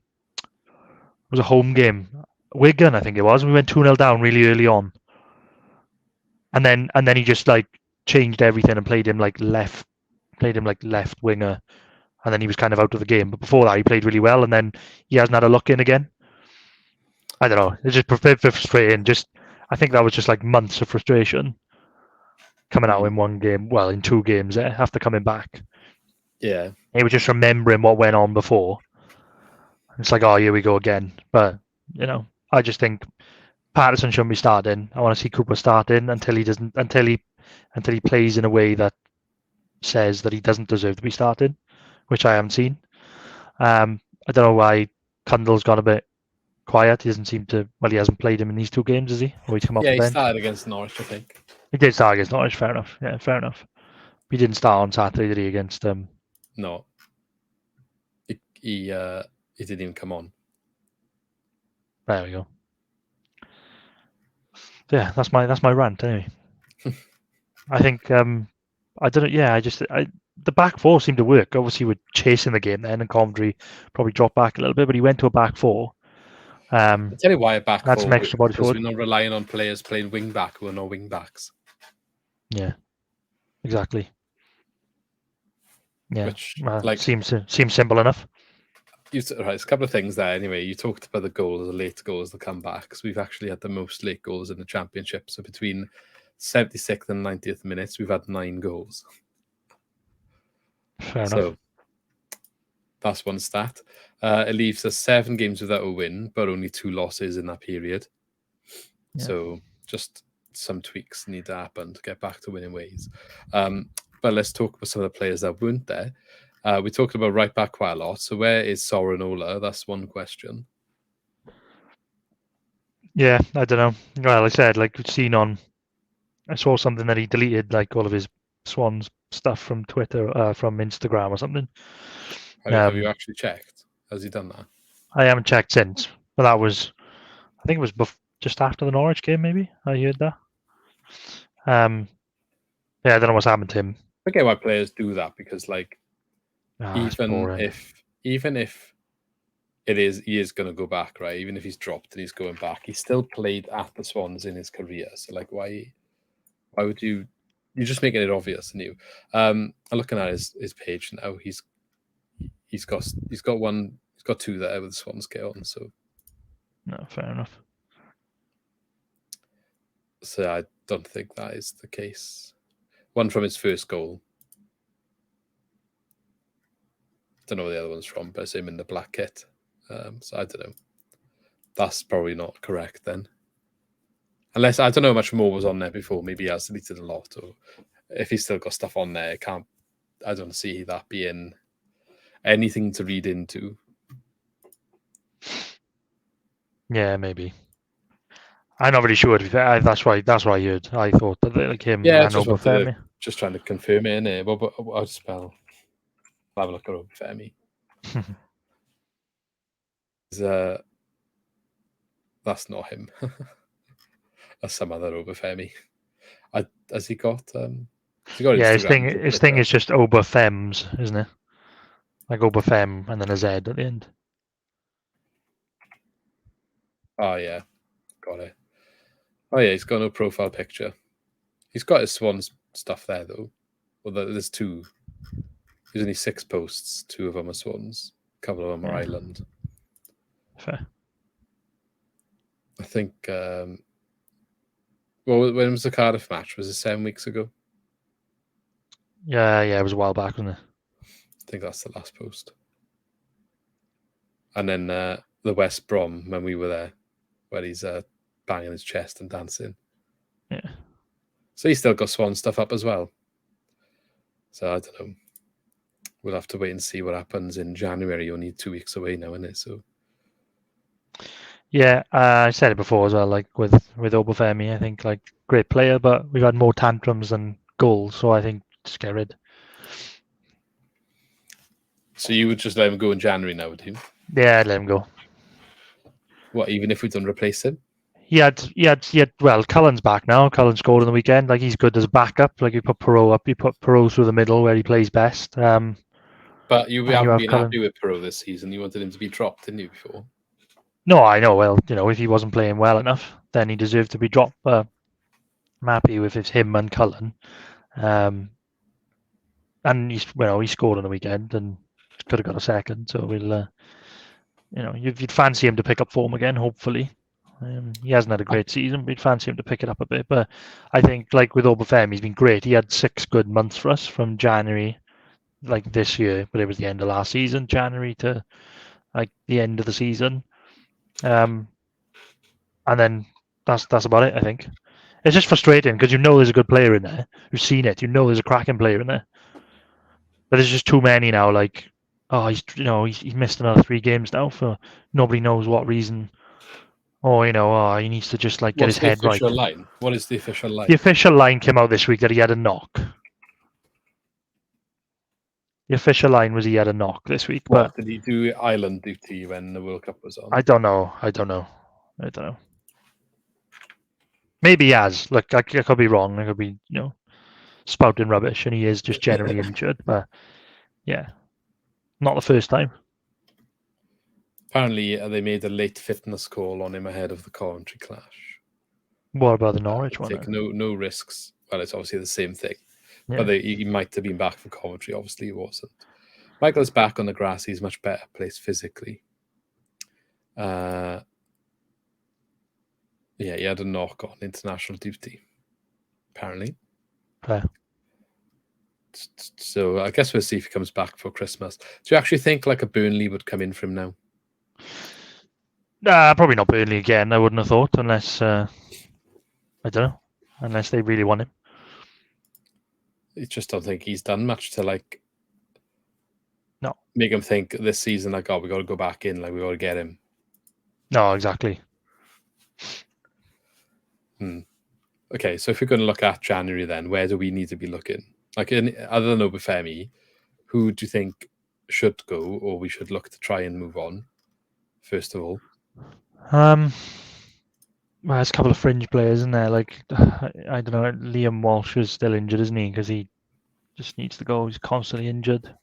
home game. Wigan, I think it was. We went 2-0 down really early on. And then he just like changed everything and played him like left winger, and then he was kind of out of the game. But before that, he played really well, and then he hasn't had a look in again. I don't know. It's just frustrating. I think that was just like months of frustration coming out in one game. Well, in two games after coming back. Yeah, he was just remembering what went on before. It's like, oh, here we go again. But I just think Patterson shouldn't be starting. I want to see Cooper starting until he plays in a way that says that he doesn't deserve to be starting, which I haven't seen. I don't know why Cundle's gone a bit quiet. He doesn't seem to. Well, he hasn't played him in these two games, has he? Or he's come off the bench. He started against Norwich, I think. He did start against Norwich. Fair enough. Yeah, fair enough. He didn't start on Saturday, did he? Against No. He didn't even come on. There we go. Yeah, that's my rant anyway. I think I don't know. Yeah, the back four seemed to work. Obviously, we're chasing the game then, and Coventry probably dropped back a little bit, but he went to a back four. I'll tell you why a back that's four. Some extra body because forward. we're not relying on players playing wing back who are no wing backs. Yeah, exactly. Yeah, which seems simple enough. There's a couple of things there. Anyway, you talked about the late goals, the comebacks. We've actually had the most late goals in the Championship. So between 76th and 90th minutes, we've had 9 goals. Fair So enough. that's one stat. It leaves us 7 games without a win, but only 2 losses in that period. Yeah. So just some tweaks need to happen to get back to winning ways. But let's talk about some of the players that weren't there. We talked about right back quite a lot. So where is Sorinola? That's one question. Yeah, I don't know. Well, I said, like, I saw something that he deleted, like, all of his Swans stuff from Twitter, from Instagram or something. Have you actually checked? Has he done that? I haven't checked since, but that was, I think it was just after the Norwich game, maybe. I heard that. Yeah, I don't know what's happened to him. I get why players do that because, like, It's boring. even if he is going to go back, right? Even if he's dropped and he's going back, he still played at the Swans in his career. So, like, why would you? You're just making it obvious, and you. I'm looking at his page now. He's got 2 there with the Swans get on. So No, fair enough. So I don't think that is the case. One from his first goal. Don't know where the other one's from, but it's him in the black kit. So I don't know. That's probably not correct then. Unless I don't know how much more was on there before. Maybe he has deleted a lot, or if he's still got stuff on there, I don't see that being anything to read into. Yeah, maybe. I'm not really sure. That's why I heard. I thought that like him Yeah, and Obafemi. Just trying to confirm it, innit? But I'll spell. I'll have a look at Obafemi. That's not him. That's some other Obafemi. Has he got? Yeah, Instagram, his thing is just Obafems, isn't it? Like Obafem and then a Z at the end. Oh yeah, got it. Oh yeah, he's got no profile picture. He's got his Swans stuff there though. Well, there's 2. There's only 6 posts. 2 of them are Swans. A couple of them are Ireland. Fair. I think. Well, when was the Cardiff match? Was it 7 weeks ago? Yeah, it was a while back, wasn't it? I think that's the last post. And then the West Brom when we were there, where he's banging his chest and dancing. Yeah. So he's still got Swan stuff up as well. So I don't know. We'll have to wait and see what happens in January. Only 2 weeks away now, isn't it? So. Yeah, I said it before as well. Like with Obafemi, I think like great player, but we've had more tantrums than goals. So I think just get rid. So you would just let him go in January now, would you? Yeah, I'd let him go. What, even if we don't replace him? Well, Cullen's back now. Cullen scored on the weekend. Like he's good as a backup. Like you put Perot up, you put Perot through the middle where he plays best. But you haven't been Cullen. happy with Perot this season. You wanted him to be dropped, didn't you, before? No, I know. Well, if he wasn't playing well enough, then he deserved to be dropped. But I'm happy with him and Cullen. And he scored on the weekend and could have got a second. So we'll, you'd fancy him to pick up form again. Hopefully, he hasn't had a great season, but you'd fancy him to pick it up a bit. But I think, like with Obafemi, he's been great. He had 6 good months for us from January, like this year, but it was the end of last season, January to like the end of the season. And then that's about it. I think it's just frustrating because there's a good player in there. You've seen it. There's a cracking player in there. But there's just too many now. Like, he's missed another 3 games now for nobody knows what reason. Or he needs to just like get his head right. Line? What is the official line? The official line came out this week that he had a knock. The official line was he had a knock this week. What but did he do Ireland duty when the World Cup was on? I don't know. Maybe he has. Look, I could be wrong. I could be, spouting rubbish, and he is just generally injured. But yeah, not the first time. Apparently, they made a late fitness call on him ahead of the Coventry clash. What about the Norwich one? Take no risks. Well, it's obviously the same thing. Yeah. But he might have been back from Coventry. Obviously, he wasn't. Michael's back on the grass. He's much better placed physically. Yeah, he had a knock on international duty. apparently. Fair. So I guess we'll see if he comes back for Christmas. Do you actually think like a Burnley would come in for him now? Nah, probably not Burnley again. I wouldn't have thought, unless I don't know, unless they really want him. I just don't think he's done much to like No. make him think this season like, oh, we got to go back in, like we got to get him. No, exactly. Okay, so if we're going to look at January, then where do we need to be looking? Like, other than Obafemi, who do you think should go, or we should look to try and move on? First of all, Well, there's a couple of fringe players in there. Like I don't know, Liam Walsh is still injured, isn't he? Because he just needs to go. He's constantly injured.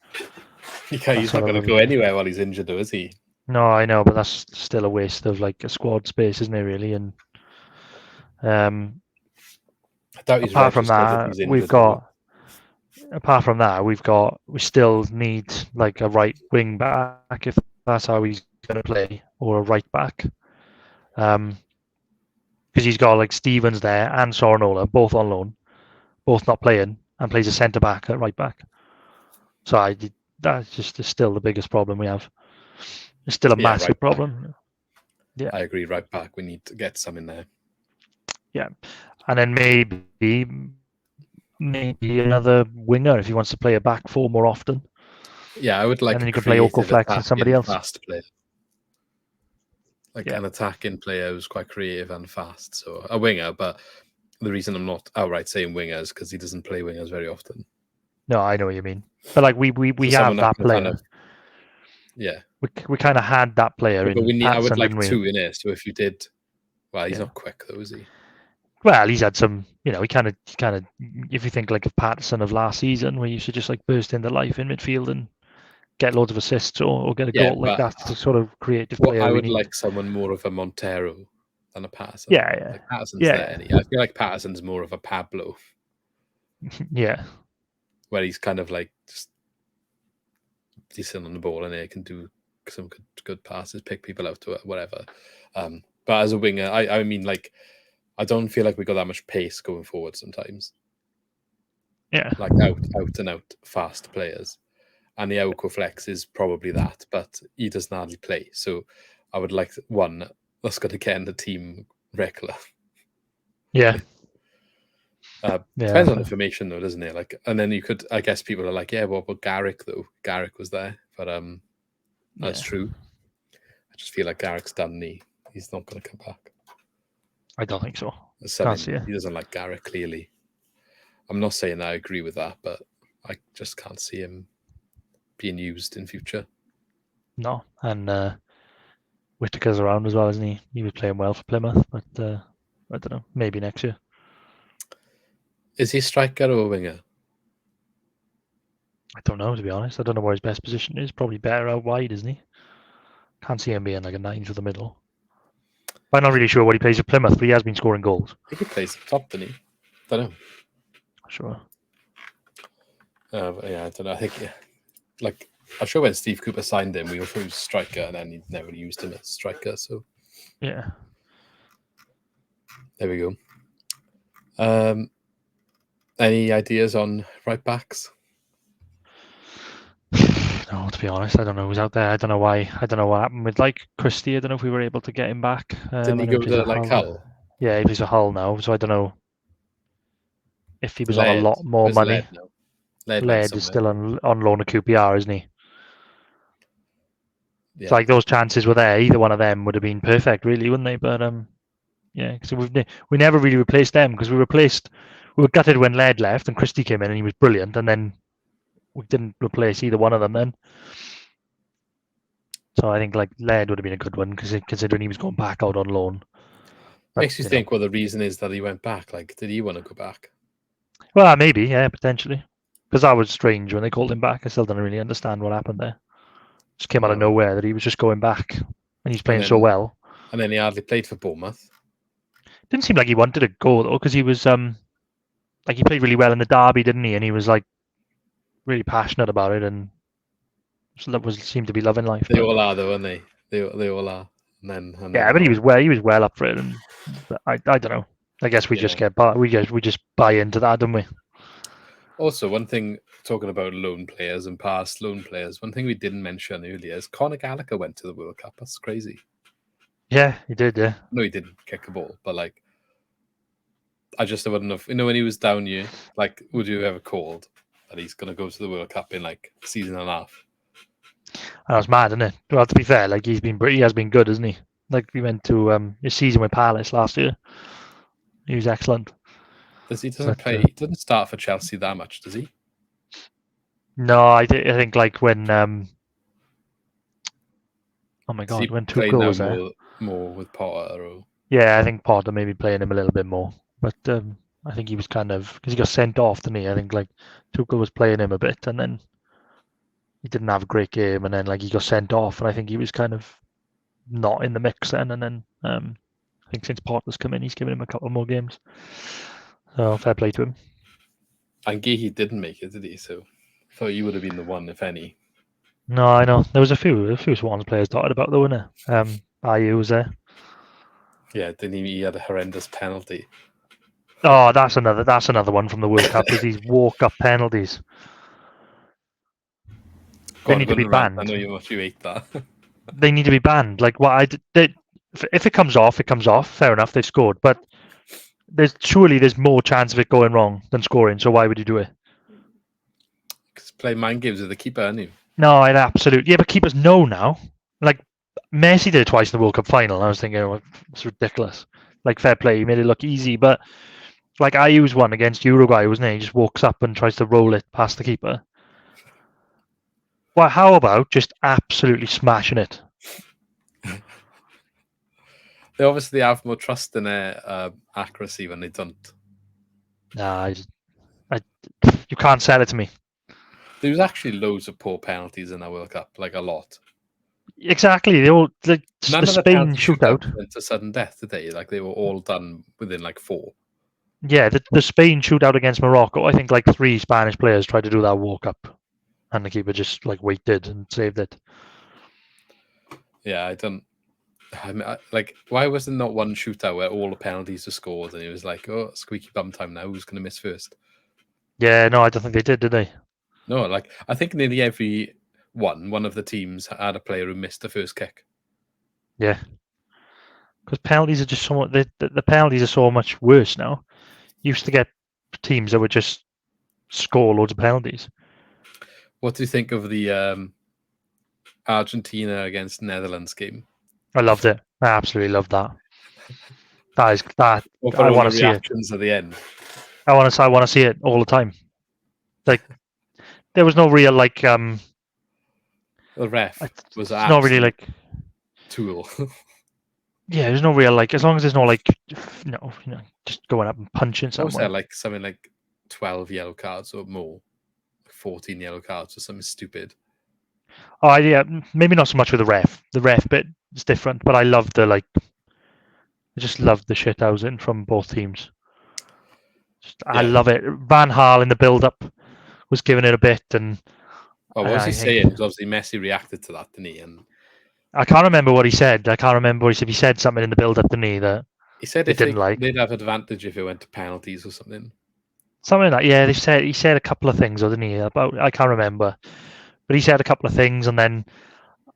okay, he's not going to go anywhere while he's injured, though, is he? No, I know, but that's still a waste of like a squad space, isn't it? Really, and I doubt he's apart from registered if that, he's injured. we've got. Apart from that, we still need like a right wing back if that's how he's going to play, or a right back. Because he's got like Stevens there and Sornola both on loan, both not playing, and plays a centre back at right back. So that's just still the biggest problem we have. It's still a massive right problem. Yeah, I agree. Right back, we need to get some in there. Yeah, and then maybe another winger if he wants to play a back four more often. Yeah, I would like. And then you can play Oko Flex and somebody else. Fast player. Like an attacking player who's quite creative and fast. So a winger, but the reason I'm not outright saying winger is because he doesn't play wingers very often. No, I know what you mean. But like we have that player. Kind of, yeah. We kind of had that player in. But we need. Patterson, I would like two in it. So if you did, well, he's not quick though, is he? Well, he's had some. You know, he kind of. If you think like of Patterson of last season, where you should just like burst into life in midfield and get loads of assists or get a goal, like that's the sort of creative player. I would like someone more of a Montero than a Patterson. Yeah. Like Patterson's there. I feel like Patterson's more of a Pablo. Yeah. Where he's kind of like just decent on the ball and he can do some good passes, pick people out to it, whatever. But as a winger, I mean, like, I don't feel like we got that much pace going forward sometimes. Yeah. Like out and out fast players. And the Oko Flex is probably that, but he doesn't hardly play. So I would like one that's going to get in the team regular. Yeah. Depends on the formation though, doesn't it? Like, and then you could, I guess people are like, yeah, what about Garrick though? Garrick was there, but that's true. I just feel like Garrick's done. He's not going to come back. I don't think so. He doesn't like Garrick, clearly. I'm not saying I agree with that, but I just can't see him being used in future. No, and Whittaker's around as well, isn't he? He was playing well for Plymouth, but I don't know, maybe next year. Is he a striker or a winger? I don't know, to be honest. I don't know where his best position is. Probably better out wide, isn't he? Can't see him being like a 9 for the middle. I'm not really sure what he plays at Plymouth, but he has been scoring goals. I think he plays up top, doesn't he? Don't know. Sure. But yeah, I don't know. I think, like, I'm sure when Steve Cooper signed him, we also used striker, and then he never used him as striker. So yeah, there we go. Any ideas on right backs? No, to be honest, I don't know who's out there. I don't know why. I don't know what happened with like Christie. I don't know if we were able to get him back. Didn't he go to like Hull? Yeah, he plays a Hull now, so I don't know if he was on a lot more money. Laird is still on loan at QPR, isn't he? Yeah. So like those chances were there. Either one of them would have been perfect, really, wouldn't they? But yeah, because we never really replaced them because we were gutted when Laird left and Christie came in and he was brilliant, and then we didn't replace either one of them then. So I think like Laird would have been a good one considering he was going back out on loan. But, makes you think what the reason is that he went back. Like, did he want to go back? Well, maybe, yeah, potentially. Because that was strange when they called him back. I still don't really understand what happened there. Just came out of nowhere that he was just going back, and he's playing so well. And then he hardly played for Bournemouth. Didn't seem like he wanted to go though, because he was like he played really well in the derby, didn't he? And he was like really passionate about it, and seemed to be loving life. They all are though, aren't they? They all are. And then but he was well up for it, and I don't know. I guess we Yeah. just we just buy into that, don't we? Also, one thing talking about loan players and past loan players, one thing we didn't mention earlier is Conor Gallagher went to the World Cup. That's crazy. Yeah, he did. Yeah. No, he didn't kick a ball, but like, I just wouldn't have. When he was down here, like, would you ever called that he's going to go to the World Cup in like a season and a half? That was mad, isn't it? Well, to be fair, like he has been good, hasn't he? Like we went to his season with Palace last year. He was excellent. He doesn't play. He doesn't start for Chelsea that much, does he? No, I think like when oh my god, when Tuchel was there. More with Potter or Yeah, I think Potter maybe playing him a little bit more, but I think he was kind of because he got sent off, didn't he? I think like Tuchel was playing him a bit, and then he didn't have a great game, and then like he got sent off, and I think he was kind of not in the mix then, and then I think since Potter's come in, he's given him a couple more games. So fair play to him. And Geehy didn't make it, did he? So I thought you would have been the one, if any. No, I know there was a few Swans players dotted about though, wasn't there? Ayew was there. Yeah, he had a horrendous penalty. Oh, that's another one from the World Cup. Is these walk-up penalties? They need to be banned. I know you hate that. They need to be banned. Like what if it comes off, it comes off. Fair enough, they've scored, but there's more chance of it going wrong than scoring. So why would you do it? Because play mind games with the keeper, aren't you? No, I'd absolutely. Yeah, but keepers know now. Like Messi did it twice in the World Cup final. And I was thinking, oh, it's ridiculous. Like fair play, he made it look easy, but like I used one against Uruguay, wasn't it? He just walks up and tries to roll it past the keeper. Well, how about just absolutely smashing it? They obviously have more trust in their accuracy when they don't. Nah, you can't sell it to me. There was actually loads of poor penalties in that World Cup, like a lot. Exactly. They all the Spain shootout went to sudden death, did they? Like they were all done within like 4. Yeah, the Spain shootout against Morocco. I think like 3 Spanish players tried to do that walk up, and the keeper just like waited and saved it. Yeah, like, why was there not one shootout where all the penalties were scored and it was like, oh, squeaky bum time now, who's going to miss first? Yeah, no, I don't think they did they? No, like, I think nearly every one of the teams had a player who missed the first kick. Yeah. Because penalties are just somewhat, the penalties are so much worse now. You used to get teams that would just score loads of penalties. What do you think of the Argentina against Netherlands game? I loved it. I absolutely loved that. That I want to see it at the end. I want to see it all the time. Like there was no real like the ref was not really like tool. Yeah, there's no real like as long as there's no like just going up and punching someone. Also, like something like 12 yellow cards or more, 14 yellow cards or something stupid. Oh yeah, maybe not so much with the ref. The ref bit is different, but I love I just love the shit I was in from both teams. I love it. Van Gaal in the build-up was giving it a bit, and what was he saying? Because obviously Messi reacted to that, didn't he? And I can't remember what he said. He said something in the build-up, didn't he? That he said they'd have advantage if it went to penalties or something. Something like that. Yeah, he said a couple of things, didn't he? I can't remember, but he said a couple of things, and then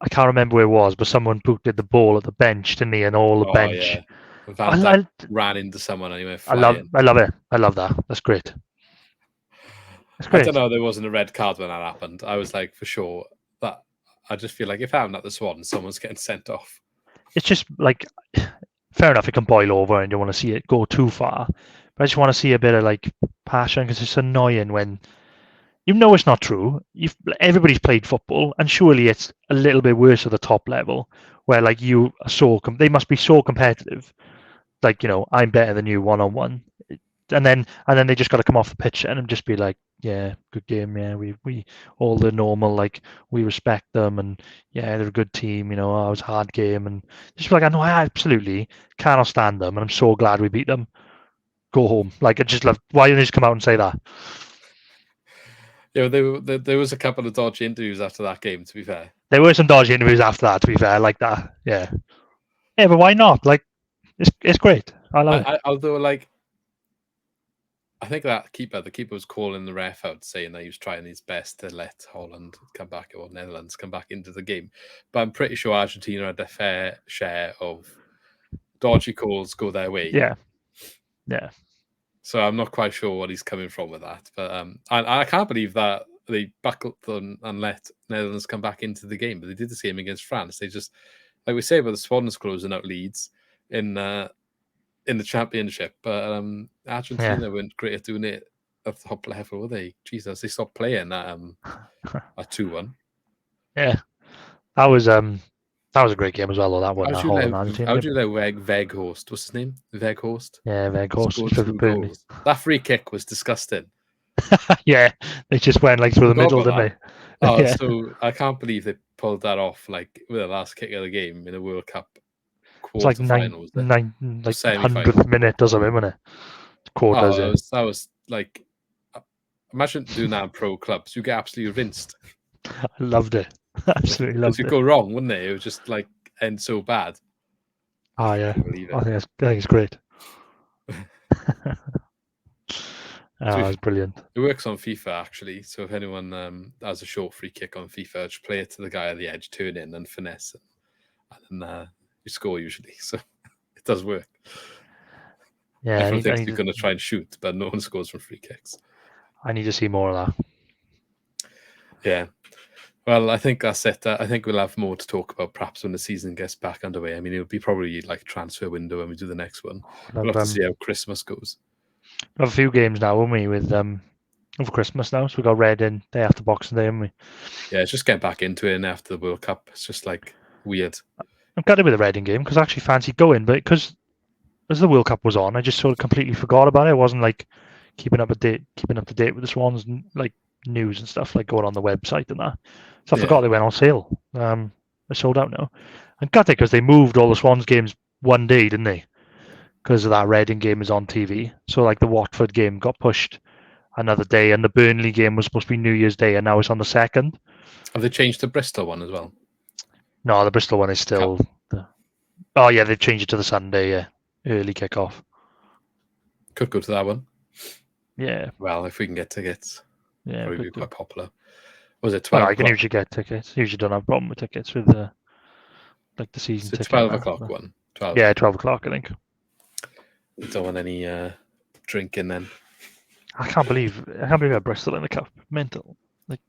I can't remember where it was, but someone booted the ball at the bench, didn't he? And all the bench. Yeah. Van Dijk ran into someone and he went flying. I love it. I love that. That's great. That's great. I don't know. There wasn't a red card when that happened. I was like, for sure. That I just feel like if I'm at the Swans, someone's getting sent off. It's just like, fair enough, it can boil over and you want to see it go too far. But I just want to see a bit of like passion because it's annoying when it's not true. Everybody's played football, and surely it's a little bit worse at the top level where like you are they must be so competitive. Like I'm better than you one-on-one, and then they just got to come off the pitch and just be like, yeah, good game, yeah, we all the normal, like we respect them, and yeah, they're a good team, it was a hard game, and just be like, I know, I absolutely cannot stand them, and I'm so glad we beat them. Go home. Like I just love. Why didn't they just come out and say that? Yeah, there was a couple of dodgy interviews after that game. To be fair, there were some dodgy interviews after that. To be fair, like that, yeah, but why not? Like. It's great. I love it. Although, like, I think the keeper was calling the ref out, saying that he was trying his best to let Holland come back or Netherlands come back into the game. But I'm pretty sure Argentina had a fair share of dodgy calls go their way. Yeah. So I'm not quite sure what he's coming from with that. But I can't believe that they buckled them and let Netherlands come back into the game. But they did the same against France. They just, like we say about the Swans closing out leads in the championship, but Argentina weren't great at doing it at the top level, were they? Jesus, they stopped playing at 2-1. Yeah, that was a great game as well. Though that one, Holland Argentina. How do you know Weghorst? What's his name? Weghorst. Yeah, Weghorst Scored 2 goals. That free kick was disgusting. Yeah, they just went like through the middle, didn't they? Oh, yeah. So I can't believe they pulled that off like with the last kick of the game in a World Cup quarterfinals. It's like 100th minute or something, wasn't it? Quarters. That was like, imagine doing that in pro clubs. You get absolutely rinsed. I loved it. Absolutely loved it. Because you go wrong, wouldn't it? It would just like end so bad. Oh yeah, I think it's great. It's brilliant. It works on FIFA actually. So if anyone has a short free kick on FIFA, just play it to the guy at the edge, turn in and finesse, and then you score usually. So it does work. Yeah, everyone thinks you're going to try and shoot, but no one scores from free kicks. I need to see more of that. Yeah. Well, I think that's it. I think we'll have more to talk about perhaps when the season gets back underway. I mean, it'll be probably like transfer window when we do the next one. We'll have to see how Christmas goes. We have a few games now, won't we, with over Christmas now. So we got Reading day after Boxing Day, haven't we? Yeah, it's just getting back into it, and after the World Cup, it's just like weird. I'm gutted with the Reading game because I actually fancied going, but because as the World Cup was on, I just sort of completely forgot about it. I wasn't like keeping up to date with the Swans like news and stuff, like going on the website and that. So I forgot they went on sale. They're sold out now. And got it because they moved all the Swans games one day, didn't they? Because of that Reading game is on TV. So like the Watford game got pushed another day, and the Burnley game was supposed to be New Year's Day, and now it's on the 2nd. Have they changed the Bristol one as well? No, the Bristol one is still. Oh yeah, they've changed it to the Sunday. Yeah, early kickoff. Could go to that one. Yeah. Well, if we can get tickets, probably be quite popular. Was it 12? Well, I can usually get tickets. Usually don't have a problem with tickets with the season ticket. 12 o'clock one. 12. Yeah, 12 o'clock, I think. You don't want any drinking then. I can't believe we had Bristol in the cup. Mental. Like,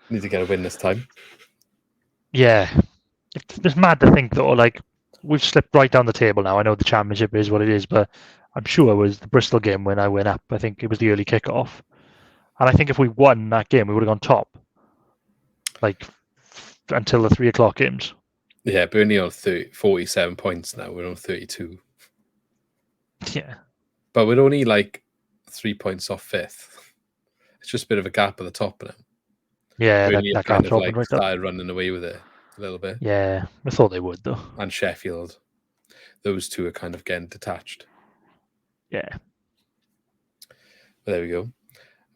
need to get a win this time. Yeah, it's mad to think though. Like we've slipped right down the table now. I know the championship is what it is, but I'm sure it was the Bristol game when I went up. I think it was the early kickoff, and I think if we won that game, we would have gone top. Like until the 3 o'clock games. Yeah, but only on 47 points now. We're on 32. Yeah, but we're only like 3 points off 5th. It's just a bit of a gap at the top now. Yeah, that kind of like right started running away with it a little bit. Yeah, I thought they would though. And Sheffield, those two are kind of getting detached. Yeah. But there we go.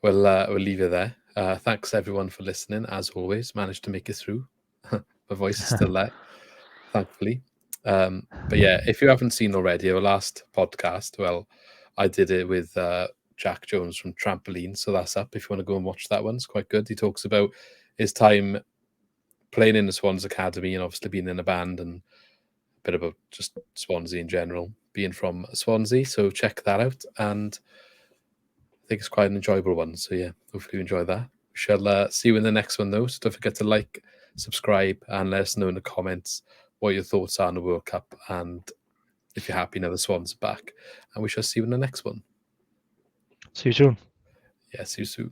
We'll leave it there. Thanks everyone for listening. As always, managed to make it through. My voice is still there, thankfully. But yeah, if you haven't seen already our last podcast, well, I did it with Jack Jones from Trampoline, so that's up if you want to go and watch that one. It's quite good. He talks about his time playing in the Swans Academy and obviously being in a band and a bit about just Swansea in general, being from Swansea. So check that out, and I think it's quite an enjoyable one. So yeah, hopefully you enjoy that. We shall see you in the next one though, so don't forget to like, subscribe, and let us know in the comments what your thoughts are on the World Cup and if you're happy now the Swans are back. And we shall see you in the next one. See you soon. Yeah, see you soon.